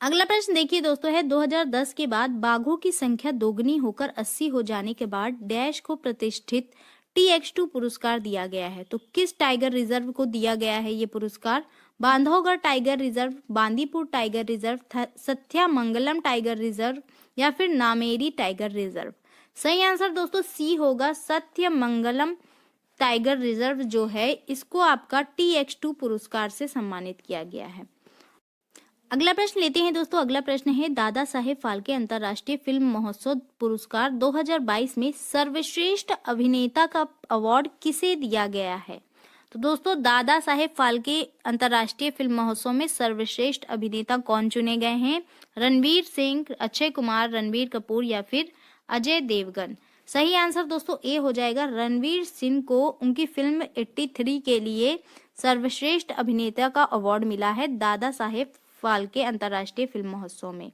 अगला प्रश्न देखिए दोस्तों है, 2010 के बाद बाघों की संख्या दोगुनी होकर 80 हो जाने के बाद डैश को प्रतिष्ठित TX2 पुरस्कार दिया गया है। तो किस टाइगर रिजर्व को दिया गया है ये पुरस्कार? Bandhavgarh tiger reserve, Bandipur tiger reserve, Sathyamangalam tiger reserve या फिर नामेरी टाइगर रिजर्व? सही आंसर दोस्तों सी होगा, सत्यमंगलम टाइगर रिजर्व जो है इसको आपका TX2 पुरस्कार से सम्मानित किया गया है। अगला प्रश्न लेते हैं दोस्तों। अगला प्रश्न है, दादा साहेब फाल्के अंतर्राष्ट्रीय फिल्म महोत्सव पुरस्कार 2022 में सर्वश्रेष्ठ अभिनेता का अवार्ड किसे दिया गया है? तो दोस्तों दादा साहेब फाल्के अंतर्राष्ट्रीय फिल्म महोत्सव में सर्वश्रेष्ठ अभिनेता कौन चुने गए हैं? रणवीर सिंह, अक्षय कुमार, रणबीर कपूर या फिर अजय देवगन? सही आंसर दोस्तों ए हो जाएगा, रणवीर सिंह को उनकी फिल्म 83 के लिए सर्वश्रेष्ठ अभिनेता का अवार्ड मिला है दादा साहेब फाल्के अंतर्राष्ट्रीय फिल्म महोत्सव में।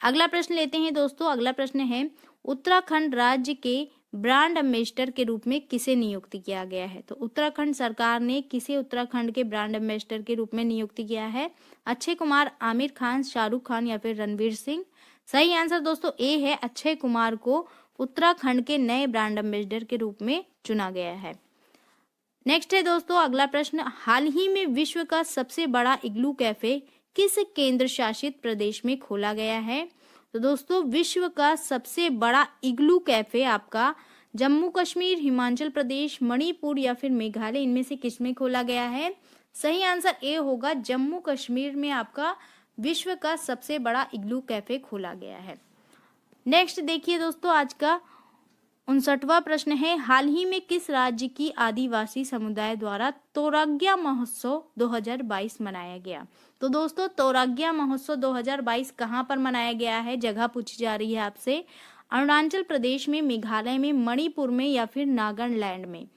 अगला प्रश्न लेते हैं दोस्तों। अगला प्रश्न है, उत्तराखंड राज्य के ब्रांड एम्बेसडर के रूप में किसे नियुक्त किया गया है? तो उत्तराखंड सरकार ने किसे उत्तराखंड के ब्रांड एम्बेसडर के रूप में नियुक्त किया है? अक्षय कुमार, आमिर खान, शाहरुख खान या फिर रणवीर सिंह? सही आंसर दोस्तों ए है, अक्षय कुमार को उत्तराखंड के नए ब्रांड एम्बेसडर के रूप में चुना गया है। नेक्स्ट है दोस्तों अगला प्रश्न, हाल ही में विश्व का सबसे बड़ा इग्लू कैफे किस केंद्र शासित प्रदेश में खोला गया है? तो दोस्तों विश्व का सबसे बड़ा इग्लू कैफे आपका जम्मू कश्मीर, हिमाचल प्रदेश, मणिपुर या फिर मेघालय, इनमें से किस में खोला गया है? सही आंसर ए होगा, जम्मू कश्मीर में आपका विश्व का सबसे बड़ा इग्लू कैफे खोला गया है। नेक्स्ट देखिए दोस्तों, आज का 59वां प्रश्न है, हाल ही में किस राज्य की आदिवासी समुदाय द्वारा तोराग्या महोत्सव 2022 मनाया गया? तो दोस्तों तोराग्या महोत्सव 2022 कहाँ पर मनाया गया है? जगह पूछी जा रही है आपसे। अरुणाचल प्रदेश में, मेघालय में, मणिपुर में या फिर नागालैंड में?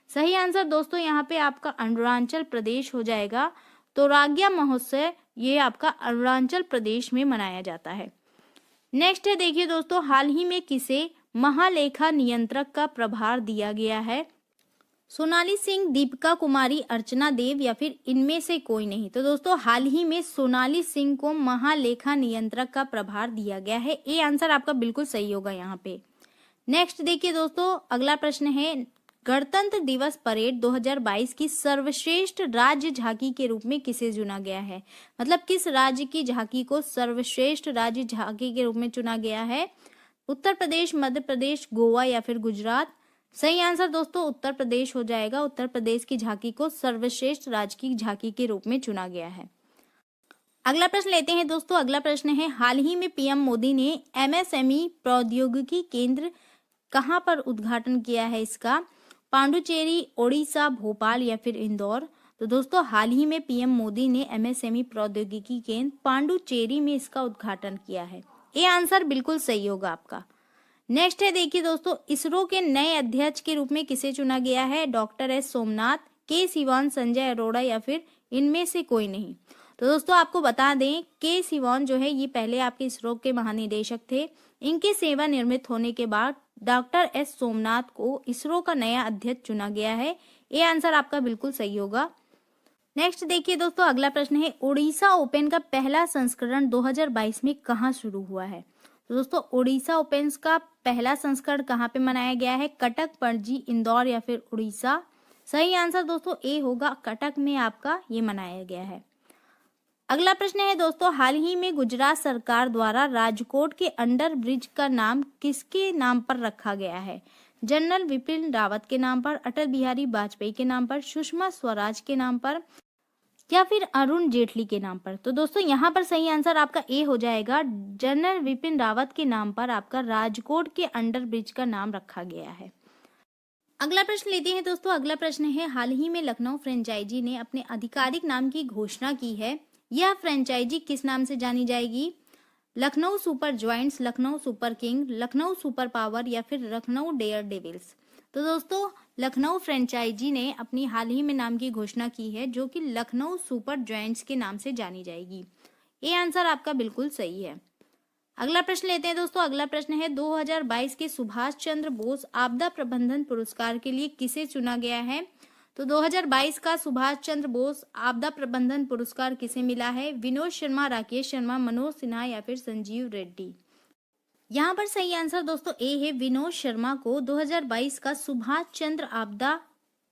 सही आंसर दोस्तों यहाँ पे आपका अरुणाचल प्रदेश हो जाएगा। तोराग्या महोत्सव ये आपका अरुणाचल प्रदेश में मनाया जाता है। नेक्स्ट है देखिए दोस्तों, हाल ही में किसे महालेखा नियंत्रक का प्रभार दिया गया है? सोनाली सिंह, दीपिका कुमारी, अर्चना देव या फिर इनमें से कोई नहीं? तो दोस्तों हाल ही में सोनाली सिंह को महालेखा नियंत्रक का प्रभार दिया गया है। ये आंसर आपका बिल्कुल सही होगा यहाँ पे। नेक्स्ट देखिए दोस्तों, अगला प्रश्न है, गणतंत्र दिवस परेड 2022 की सर्वश्रेष्ठ राज्य झांकी के रूप में किसे चुना गया है? मतलब किस राज्य की झांकी को सर्वश्रेष्ठ राज्य झांकी के रूप में चुना गया है? उत्तर प्रदेश, मध्य प्रदेश, गोवा या फिर गुजरात? सही आंसर दोस्तों उत्तर प्रदेश हो जाएगा। उत्तर प्रदेश की झांकी को सर्वश्रेष्ठ राज्य की झांकी के रूप में चुना गया है। अगला प्रश्न लेते हैं दोस्तों। अगला प्रश्न है, हाल ही में पीएम मोदी ने एमएसएमई प्रौद्योगिकी केंद्र कहां पर उद्घाटन किया है इसका? पांडुचेरी, ओडिशा, भोपाल या फिर इंदौर? तो दोस्तों हाल ही में पीएम मोदी ने एमएसएमई प्रौद्योगिकी केंद्र पांडुचेरी में इसका उद्घाटन किया है। ये आंसर बिल्कुल सही होगा आपका। नेक्स्ट है देखिए दोस्तों, इसरो के नए अध्यक्ष के रूप में किसे चुना गया है? डॉक्टर एस सोमनाथ, के सिवान, संजय अरोड़ा या फिर इनमें से कोई नहीं? तो दोस्तों आपको बता दें, के सिवान जो है ये पहले आपके इसरो के महानिदेशक थे। इनके सेवा निवृत्त होने के बाद डॉक्टर एस सोमनाथ को इसरो का नया अध्यक्ष चुना गया है। ये आंसर आपका बिल्कुल सही होगा। नेक्स्ट देखिए दोस्तों, अगला प्रश्न है, ओडिशा ओपन का पहला संस्करण 2022 में कहाँ शुरू हुआ है? तो दोस्तों ओडिशा ओपन का पहला संस्करण कहाँ पे मनाया गया है? कटक, पणजी, इंदौर या फिर उड़ीसा? सही आंसर दोस्तों ए होगा, कटक में आपका ये मनाया गया है। अगला प्रश्न है दोस्तों, हाल ही में गुजरात सरकार द्वारा राजकोट के अंडर ब्रिज का नाम किसके नाम पर रखा गया है? जनरल विपिन रावत के नाम पर, अटल बिहारी वाजपेयी के नाम पर, सुषमा स्वराज के नाम पर या फिर अरुण जेटली के नाम पर? तो दोस्तों यहाँ पर सही आंसर आपका ए हो जाएगा। जनरल विपिन रावत के नाम पर आपका राजकोट के अंडर ब्रिज का नाम रखा गया है। अगला प्रश्न लेते हैं दोस्तों। अगला प्रश्न है, हाल ही में लखनऊ फ्रेंचाइजी ने अपने आधिकारिक नाम की घोषणा की है। यह फ्रेंचाइजी किस नाम से जानी जाएगी? Lucknow super joints, Lucknow super king, Lucknow super power या फिर लखनऊ डेयर डेविल्स? तो दोस्तों लखनऊ फ्रेंचाइजी ने अपनी हाल ही में नाम की घोषणा की है, जो कि लखनऊ सुपर जॉइंट्स के नाम से जानी जाएगी। ये आंसर आपका बिल्कुल सही है। अगला प्रश्न लेते हैं दोस्तों। अगला प्रश्न है, 2022 के सुभाष चंद्र बोस आपदा प्रबंधन पुरस्कार के लिए किसे चुना गया है? तो 2022 का सुभाष चंद्र बोस आपदा प्रबंधन पुरस्कार किसे मिला है? विनोद शर्मा, राकेश शर्मा, मनोज सिन्हा या फिर संजीव रेड्डी? यहाँ पर सही आंसर दोस्तों ए है, विनोद शर्मा को 2022 का सुभाष चंद्र आपदा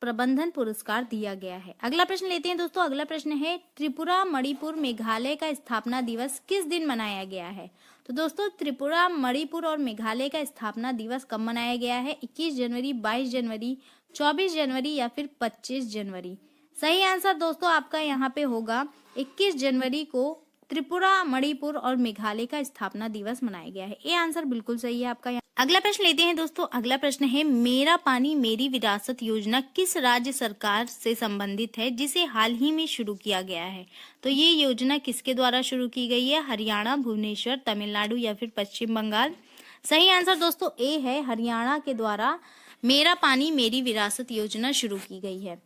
प्रबंधन पुरस्कार दिया गया है। अगला प्रश्न लेते हैं दोस्तों। अगला प्रश्न है, त्रिपुरा, मणिपुर, मेघालय का स्थापना दिवस किस दिन मनाया गया है? तो दोस्तों त्रिपुरा, मणिपुर और मेघालय का स्थापना दिवस कब मनाया गया है? 21 जनवरी, 22 जनवरी, 24 जनवरी या फिर 25 जनवरी? सही आंसर दोस्तों आपका यहाँ पे होगा 21 जनवरी को त्रिपुरा, मणिपुर और मेघालय का स्थापना दिवस मनाया गया है। ये आंसर बिल्कुल सही है आपका। अगला प्रश्न लेते हैं दोस्तों। अगला प्रश्न है, मेरा पानी मेरी विरासत योजना किस राज्य सरकार से संबंधित है, जिसे हाल ही में शुरू किया गया है? तो ये योजना किसके द्वारा शुरू की गई है? हरियाणा, भुवनेश्वर, तमिलनाडु या फिर पश्चिम बंगाल? सही आंसर दोस्तों ए है, हरियाणा के द्वारा मेरा पानी मेरी विरासत योजना शुरू की गई है।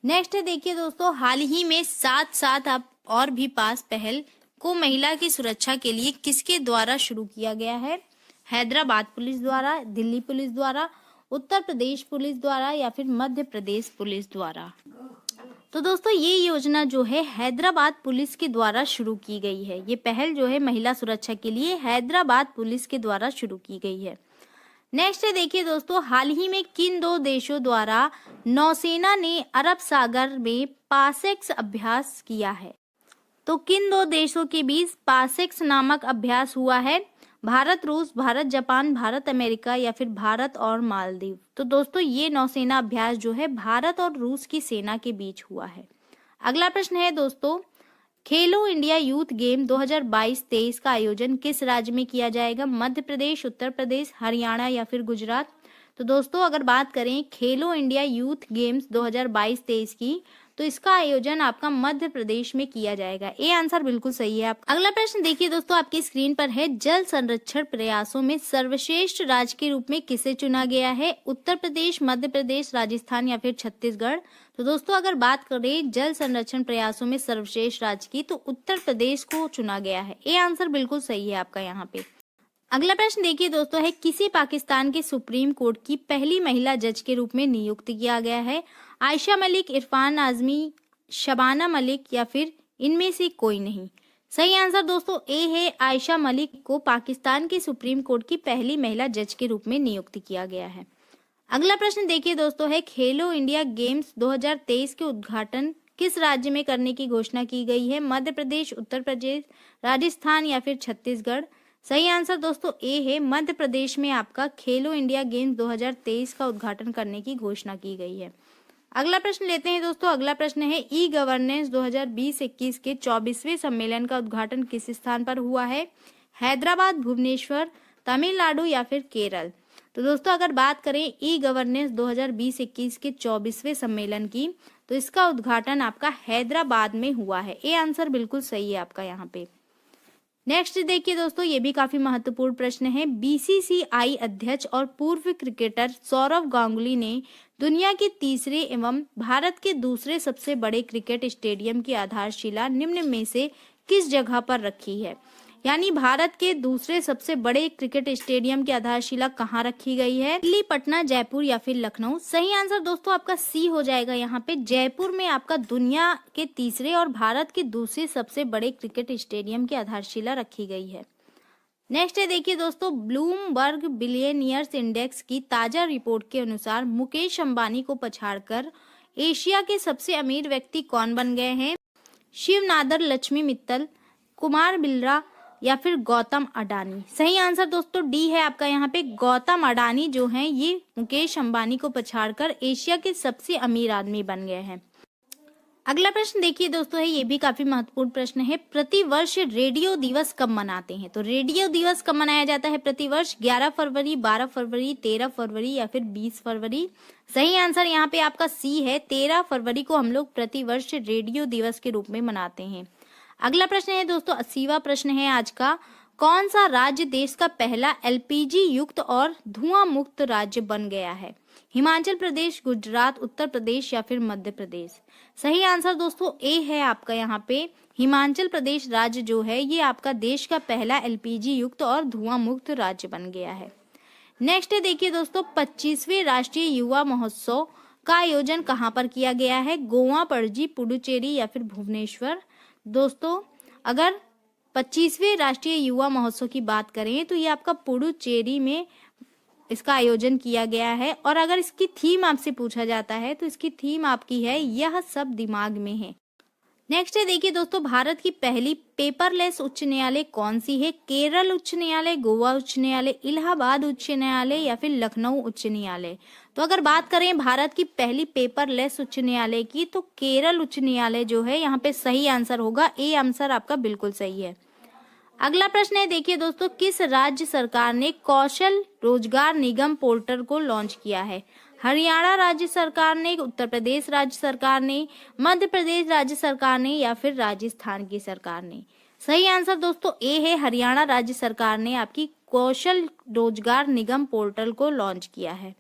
नेक्स्ट है देखिए दोस्तों, हाल ही में साथ साथ आप और भी पास पहल को महिला की सुरक्षा के लिए किसके द्वारा शुरू किया गया है? हैदराबाद पुलिस द्वारा, दिल्ली पुलिस द्वारा, उत्तर प्रदेश पुलिस द्वारा या फिर मध्य प्रदेश पुलिस द्वारा? तो दोस्तों ये योजना जो है हैदराबाद पुलिस के द्वारा शुरू की गई है। ये पहल जो है महिला सुरक्षा के लिए हैदराबाद पुलिस के द्वारा शुरू की गई है। नेक्स्ट है देखिए दोस्तों, हाल ही में किन दो देशों द्वारा नौसेना ने अरब सागर में पासेक्स अभ्यास किया है? तो किन दो देशों के बीच पासेक्स नामक अभ्यास हुआ है? भारत रूस, भारत जापान, भारत अमेरिका या फिर भारत और मालदीव? तो दोस्तों ये नौसेना अभ्यास जो है भारत और रूस की सेना के बीच हुआ है। अगला प्रश्न है दोस्तों, खेलो इंडिया यूथ गेम 2022-23 का आयोजन किस राज्य में किया जाएगा? मध्य प्रदेश, उत्तर प्रदेश, हरियाणा या फिर गुजरात? तो दोस्तों अगर बात करें खेलो इंडिया यूथ गेम्स 2022-23 की, तो इसका आयोजन आपका मध्य प्रदेश में किया जाएगा। ये आंसर बिल्कुल सही है आपका। अगला प्रश्न देखिए दोस्तों, आपकी स्क्रीन पर है, जल संरक्षण प्रयासों में सर्वश्रेष्ठ राज्य के रूप में किसे चुना गया है? उत्तर प्रदेश, मध्य प्रदेश, राजस्थान या फिर छत्तीसगढ़? तो दोस्तों अगर बात करें जल संरक्षण प्रयासों में सर्वश्रेष्ठ राज्य की, तो उत्तर प्रदेश को चुना गया है। ये आंसर बिल्कुल सही है आपका यहाँ पे। अगला प्रश्न देखिए दोस्तों है, किसी पाकिस्तान के सुप्रीम कोर्ट की पहली महिला जज के रूप में नियुक्त किया गया है? आयशा मलिक, इरफान आजमी, शबाना मलिक या फिर इनमें से कोई नहीं? सही आंसर दोस्तों ए है, आयशा मलिक को पाकिस्तान के सुप्रीम कोर्ट की पहली महिला जज के रूप में नियुक्त किया गया है। अगला प्रश्न देखिए दोस्तों है, खेलो इंडिया गेम्स 2023 के उद्घाटन किस राज्य में करने की घोषणा की गई है? मध्य प्रदेश, उत्तर प्रदेश, राजस्थान या फिर छत्तीसगढ़? सही आंसर दोस्तों ए है, मध्य प्रदेश में आपका खेलो इंडिया गेम्स 2023 का उद्घाटन करने की घोषणा की गई है। अगला प्रश्न लेते हैं दोस्तों। अगला प्रश्न है, ई गवर्नेंस 2020-21 के 24वें सम्मेलन का उद्घाटन किस स्थान पर हुआ है? हैदराबाद, भुवनेश्वर, तमिलनाडु या फिर केरल? तो दोस्तों अगर बात करें ई गवर्नेंस 2020-21 के 24वें सम्मेलन की, तो इसका उद्घाटन आपका हैदराबाद में हुआ है। ये आंसर बिल्कुल सही है आपका यहाँ पे। नेक्स्ट देखिए दोस्तों, ये भी काफी महत्वपूर्ण प्रश्न है, बीसीसीआई अध्यक्ष और पूर्व क्रिकेटर सौरव गांगुली ने दुनिया के तीसरे एवं भारत के दूसरे सबसे बड़े क्रिकेट स्टेडियम की आधारशिला निम्न में से किस जगह पर रखी है? यानी भारत के दूसरे सबसे बड़े क्रिकेट स्टेडियम की आधारशिला कहाँ रखी गई है? दिल्ली, पटना, जयपुर या फिर लखनऊ? सही आंसर दोस्तों आपका सी हो जाएगा। यहाँ पे जयपुर में आपका दुनिया के तीसरे और भारत के दूसरे सबसे बड़े क्रिकेट स्टेडियम की आधारशिला रखी गई है। नेक्स्ट है देखिए दोस्तों, ब्लूमबर्ग बिलियनियर्स इंडेक्स की ताजा रिपोर्ट के अनुसार मुकेश अंबानी को पछाड़कर एशिया के सबसे अमीर व्यक्ति कौन बन गए हैं? शिव नादर, लक्ष्मी मित्तल, कुमार बिल्ला या फिर गौतम अडानी? सही आंसर दोस्तों डी है आपका। यहाँ पे गौतम अडानी जो हैं ये मुकेश अंबानी को पछाड़कर एशिया के सबसे अमीर आदमी बन गए हैं। अगला प्रश्न देखिए दोस्तों है, ये भी काफी महत्वपूर्ण प्रश्न है, प्रतिवर्ष रेडियो दिवस कब मनाते हैं? तो रेडियो दिवस कब मनाया जाता है प्रतिवर्ष? 11 फरवरी, 12 फरवरी, 13 फरवरी या फिर 20 फरवरी? सही आंसर यहाँ पे आपका सी है, 13 फरवरी को हम लोग प्रतिवर्ष रेडियो दिवस के रूप में मनाते हैं। अगला प्रश्न है दोस्तों, 80वां प्रश्न है आज का, कौन सा राज्य देश का पहला एलपीजी युक्त और धुआं मुक्त राज्य बन गया है? हिमाचल प्रदेश, गुजरात, उत्तर प्रदेश या फिर मध्य प्रदेश? सही आंसर दोस्तों ए है आपका। यहाँ पे हिमाचल प्रदेश राज्य जो है ये आपका देश का पहला एलपीजी युक्त और धुआं मुक्त राज्य बन गया है। नेक्स्ट है देखिए दोस्तों, 25वें राष्ट्रीय युवा महोत्सव का आयोजन कहाँ पर किया गया है? गोवा, पणजी, पुडुचेरी या फिर भुवनेश्वर? दोस्तों अगर 25वें राष्ट्रीय युवा महोत्सव की बात करें तो ये आपका पुडुचेरी में इसका आयोजन किया गया है। और अगर इसकी थीम आपसे पूछा जाता है तो इसकी थीम आपकी है, यह सब दिमाग में है। नेक्स्ट है देखिए दोस्तों, भारत की पहली पेपरलेस उच्च न्यायालय कौन सी है? केरल उच्च न्यायालय, गोवा उच्च न्यायालय, इलाहाबाद उच्च न्यायालय या फिर लखनऊ उच्च न्यायालय? तो अगर बात करें भारत की पहली पेपरलेस उच्च न्यायालय की, तो केरल उच्च न्यायालय जो है यहाँ पे सही आंसर होगा। ए आंसर आपका बिल्कुल सही है। अगला प्रश्न है देखिए दोस्तों, किस राज्य सरकार ने कौशल रोजगार निगम पोर्टल को लॉन्च किया है? हरियाणा राज्य सरकार ने, उत्तर प्रदेश राज्य सरकार ने, मध्य प्रदेश राज्य सरकार ने या फिर राजस्थान की सरकार ने? सही आंसर दोस्तों ए है, हरियाणा राज्य सरकार ने आपकी कौशल रोजगार निगम पोर्टल को लॉन्च किया है।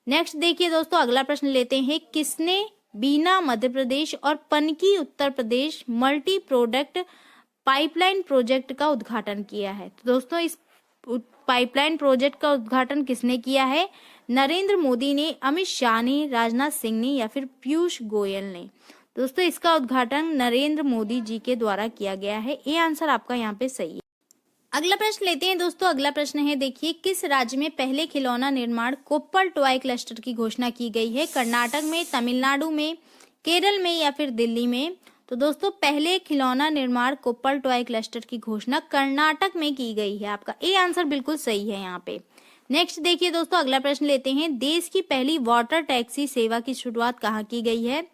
नेक्स्ट देखिए दोस्तों, अगला प्रश्न लेते हैं, किसने बीना मध्य प्रदेश और Panki Uttar Pradesh multi product pipeline project का उद्घाटन किया है? तो दोस्तों इस पाइपलाइन प्रोजेक्ट का उद्घाटन किसने किया है? नरेंद्र मोदी ने, अमित शाह ने, राजनाथ सिंह ने या फिर पीयूष गोयल ने? दोस्तों इसका उद्घाटन नरेंद्र मोदी जी के द्वारा किया गया है। ये आंसर आपका यहाँ पे सही है। अगला प्रश्न लेते हैं दोस्तों, अगला प्रश्न है देखिए, किस राज्य में पहले खिलौना निर्माण कोप्पल टॉय क्लस्टर की घोषणा की गई है? कर्नाटक में, तमिलनाडु में, केरल में या फिर दिल्ली में? तो दोस्तों पहले खिलौना निर्माण कोप्पल टॉय क्लस्टर की घोषणा कर्नाटक में की गई है। आपका ए आंसर बिल्कुल सही है यहाँ पे। नेक्स्ट देखिए दोस्तों, अगला प्रश्न लेते हैं, देश की पहली वाटर टैक्सी सेवा की शुरुआत कहाँ की गई है?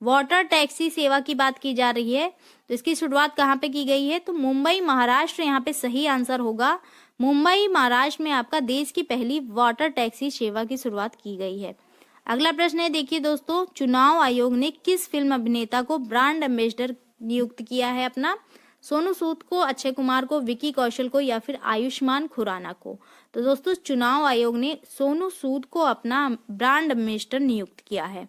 वाटर टैक्सी सेवा की बात की जा रही है, तो इसकी शुरुआत कहाँ पे की गई है? तो मुंबई महाराष्ट्र यहाँ पे सही आंसर होगा। मुंबई महाराष्ट्र में आपका देश की पहली वाटर टैक्सी सेवा की शुरुआत की गई है। अगला प्रश्न है, देखिए दोस्तों, चुनाव आयोग ने किस फिल्म अभिनेता को ब्रांड एम्बेसडर नियुक्त किया है अपना? सोनू सूद को, अक्षय कुमार को, विकी कौशल को या फिर आयुष्मान खुराना को? तो दोस्तों चुनाव आयोग ने सोनू सूद को अपना ब्रांड एम्बेसडर नियुक्त किया है।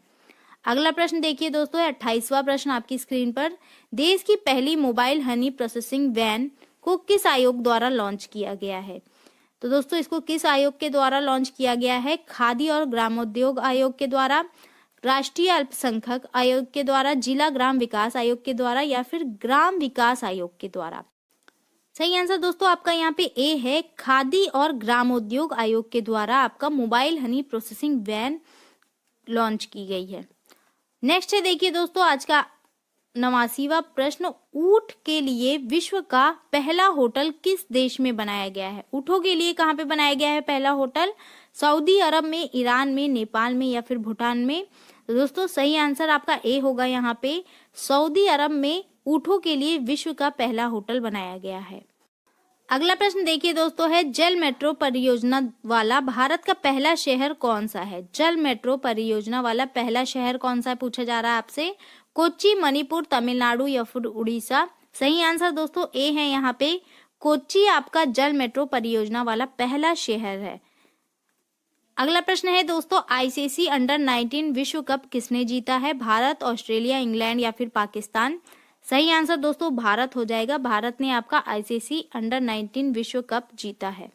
अगला प्रश्न देखिए दोस्तों, 28वां प्रश्न आपकी स्क्रीन पर, देश की पहली मोबाइल हनी प्रोसेसिंग वैन को किस आयोग द्वारा लॉन्च किया गया है? तो दोस्तों इसको किस आयोग के द्वारा लॉन्च किया गया है? खादी और ग्रामोद्योग आयोग के द्वारा, राष्ट्रीय अल्पसंख्यक आयोग के द्वारा, जिला ग्राम विकास आयोग के द्वारा या फिर ग्राम विकास आयोग के द्वारा? सही आंसर दोस्तों आपका यहाँ पे ए है, खादी और ग्रामोद्योग आयोग के द्वारा आपका mobile honey processing van launch की गई है। नेक्स्ट है, देखिए दोस्तों आज का 89वां प्रश्न, ऊंट के लिए विश्व का पहला होटल किस देश में बनाया गया है? ऊंटों के लिए कहाँ पे बनाया गया है पहला होटल? सऊदी अरब में, ईरान में, नेपाल में या फिर भूटान में? तो दोस्तों सही आंसर आपका ए होगा यहाँ पे, सऊदी अरब में ऊंटों के लिए विश्व का पहला होटल बनाया गया है। अगला प्रश्न देखिए दोस्तों है, जल मेट्रो परियोजना वाला भारत का पहला शहर कौन सा है? जल मेट्रो परियोजना वाला पहला शहर कौन सा है पूछा जा रहा है आपसे? कोच्चि, मणिपुर, तमिलनाडु या फिर उड़ीसा? सही आंसर दोस्तों ए है यहाँ पे, कोच्चि आपका जल मेट्रो परियोजना वाला पहला शहर है। अगला प्रश्न है दोस्तों, आईसीसी अंडर 19 विश्व कप किसने जीता है? भारत, ऑस्ट्रेलिया, इंग्लैंड या फिर पाकिस्तान? सही आंसर दोस्तों भारत हो जाएगा, भारत ने आपका आईसीसी अंडर 19 विश्व कप जीता है।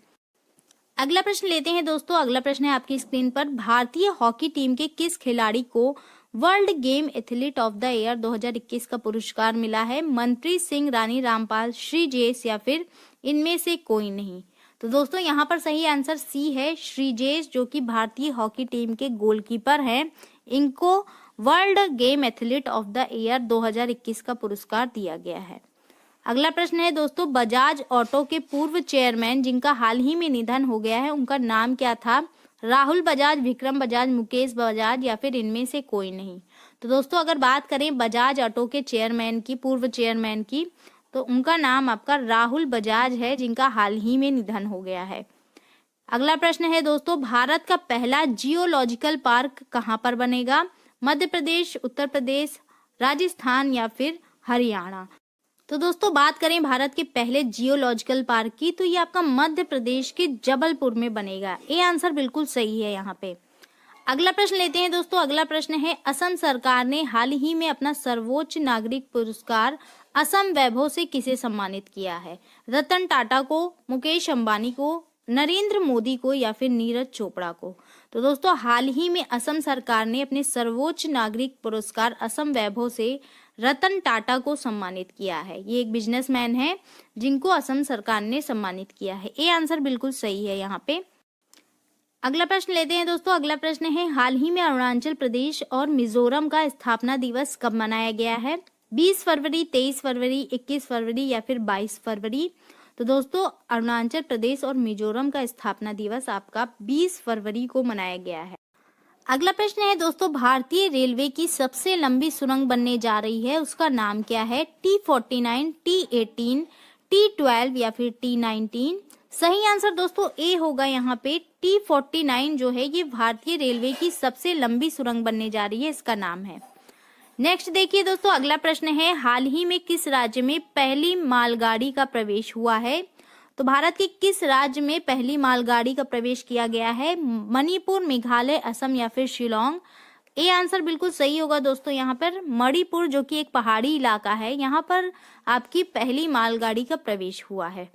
अगला प्रश्न लेते हैं दोस्तों, अगला प्रश्न है आपकी स्क्रीन पर, भारतीय हॉकी टीम के किस खिलाड़ी को world game athlete of the year 2021 का पुरस्कार मिला है? मनप्रीत सिंह, रानी रामपाल, श्रीजेश या फिर इनमें से कोई नहीं? तो दोस्तों यहाँ पर सही आंसर सी है, श्रीजेश, जो कि भारतीय हॉकी टीम के गोलकीपर हैं। इनको world game athlete of the year 2021 का पुरस्कार दिया गया है। अगला प्रश्न है दोस्तों, बजाज ऑटो के पूर्व चेयरमैन जिनका हाल ही में निधन हो गया है, उनका नाम क्या था? राहुल बजाज, विक्रम बजाज, मुकेश बजाज या फिर इनमें से कोई नहीं? तो दोस्तों अगर बात करें बजाज ऑटो के चेयरमैन की, पूर्व चेयरमैन की, तो उनका नाम आपका राहुल बजाज है, जिनका हाल ही में निधन हो गया है। अगला प्रश्न है दोस्तों, भारत का पहला जियोलॉजिकल पार्क कहाँ पर बनेगा? मध्य प्रदेश, उत्तर प्रदेश, राजस्थान या फिर हरियाणा? तो दोस्तों बात करें भारत के पहले जियोलॉजिकल पार्क की, तो ये आपका मध्य प्रदेश के जबलपुर में बनेगा। ये आंसर बिल्कुल सही है यहाँ पे। अगला प्रश्न लेते हैं दोस्तों, अगला प्रश्न है, असम सरकार ने हाल ही में अपना सर्वोच्च नागरिक पुरस्कार असम वैभव से किसे सम्मानित किया है? रतन टाटा को, मुकेश अंबानी को, नरेंद्र मोदी को या फिर नीरज चोपड़ा को? तो दोस्तों हाल ही में असम सरकार ने अपने सर्वोच्च नागरिक पुरस्कार असम वैभव से रतन टाटा को सम्मानित किया है। ये एक बिजनेसमैन है जिनको असम सरकार ने सम्मानित किया है। ये आंसर बिल्कुल सही है यहाँ पे। अगला प्रश्न लेते हैं दोस्तों, अगला प्रश्न है, हाल ही में अरुणाचल प्रदेश और मिजोरम का स्थापना दिवस कब मनाया गया है? 20 फरवरी, 23 फरवरी, 21 फरवरी या फिर 22 फरवरी? तो दोस्तों अरुणाचल प्रदेश और मिजोरम का स्थापना दिवस आपका 20 फरवरी को मनाया गया है। अगला प्रश्न है दोस्तों, भारतीय रेलवे की सबसे लंबी सुरंग बनने जा रही है, उसका नाम क्या है? T49, T18, T12 या फिर T19? सही आंसर दोस्तों ए होगा यहाँ पे, T49 जो है ये भारतीय रेलवे की सबसे लंबी सुरंग बनने जा रही है, इसका नाम है। नेक्स्ट देखिए दोस्तों, अगला प्रश्न है, हाल ही में किस राज्य में पहली मालगाड़ी का प्रवेश हुआ है? तो भारत के किस राज्य में पहली मालगाड़ी का प्रवेश किया गया है? मणिपुर, मेघालय, असम या फिर शिलोंग? ये आंसर बिल्कुल सही होगा दोस्तों यहाँ पर, मणिपुर जो कि एक पहाड़ी इलाका है, यहाँ पर आपकी पहली मालगाड़ी का प्रवेश हुआ है।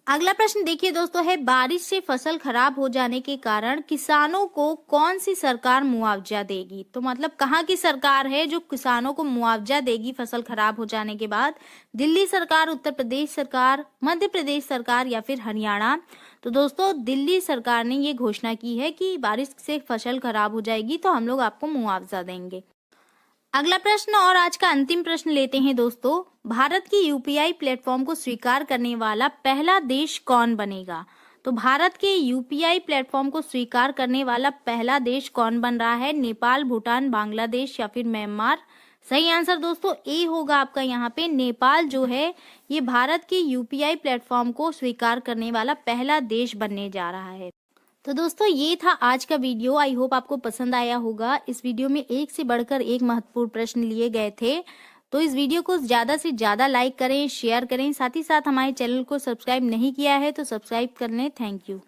अगला प्रश्न देखिए दोस्तों है, बारिश से फसल खराब हो जाने के कारण किसानों को कौन सी सरकार मुआवजा देगी? तो मतलब कहाँ की सरकार है जो किसानों को मुआवजा देगी फसल खराब हो जाने के बाद? दिल्ली सरकार, उत्तर प्रदेश सरकार, मध्य प्रदेश सरकार या फिर हरियाणा? तो दोस्तों दिल्ली सरकार ने ये घोषणा की है कि बारिश से फसल खराब हो जाएगी तो हम लोग आपको मुआवजा देंगे। अगला प्रश्न और आज का अंतिम प्रश्न लेते हैं दोस्तों, भारत की यूपीआई प्लेटफॉर्म को स्वीकार करने वाला पहला देश कौन बनेगा? तो भारत के यूपीआई प्लेटफॉर्म को स्वीकार करने वाला पहला देश कौन बन रहा है? नेपाल, भूटान, बांग्लादेश या फिर म्यांमार? सही आंसर दोस्तों ए होगा आपका यहाँ पे। नेपाल जो है ये भारत के यूपीआई प्लेटफॉर्म को स्वीकार करने वाला पहला देश बनने जा रहा है। तो दोस्तों ये था आज का वीडियो। आई होप आपको पसंद आया होगा। इस वीडियो में एक से बढ़कर एक महत्वपूर्ण प्रश्न लिए गए थे। तो इस वीडियो को ज़्यादा से ज़्यादा लाइक करें, शेयर करें, साथ ही साथ हमारे चैनल को सब्सक्राइब नहीं किया है तो सब्सक्राइब कर लें। Thank you.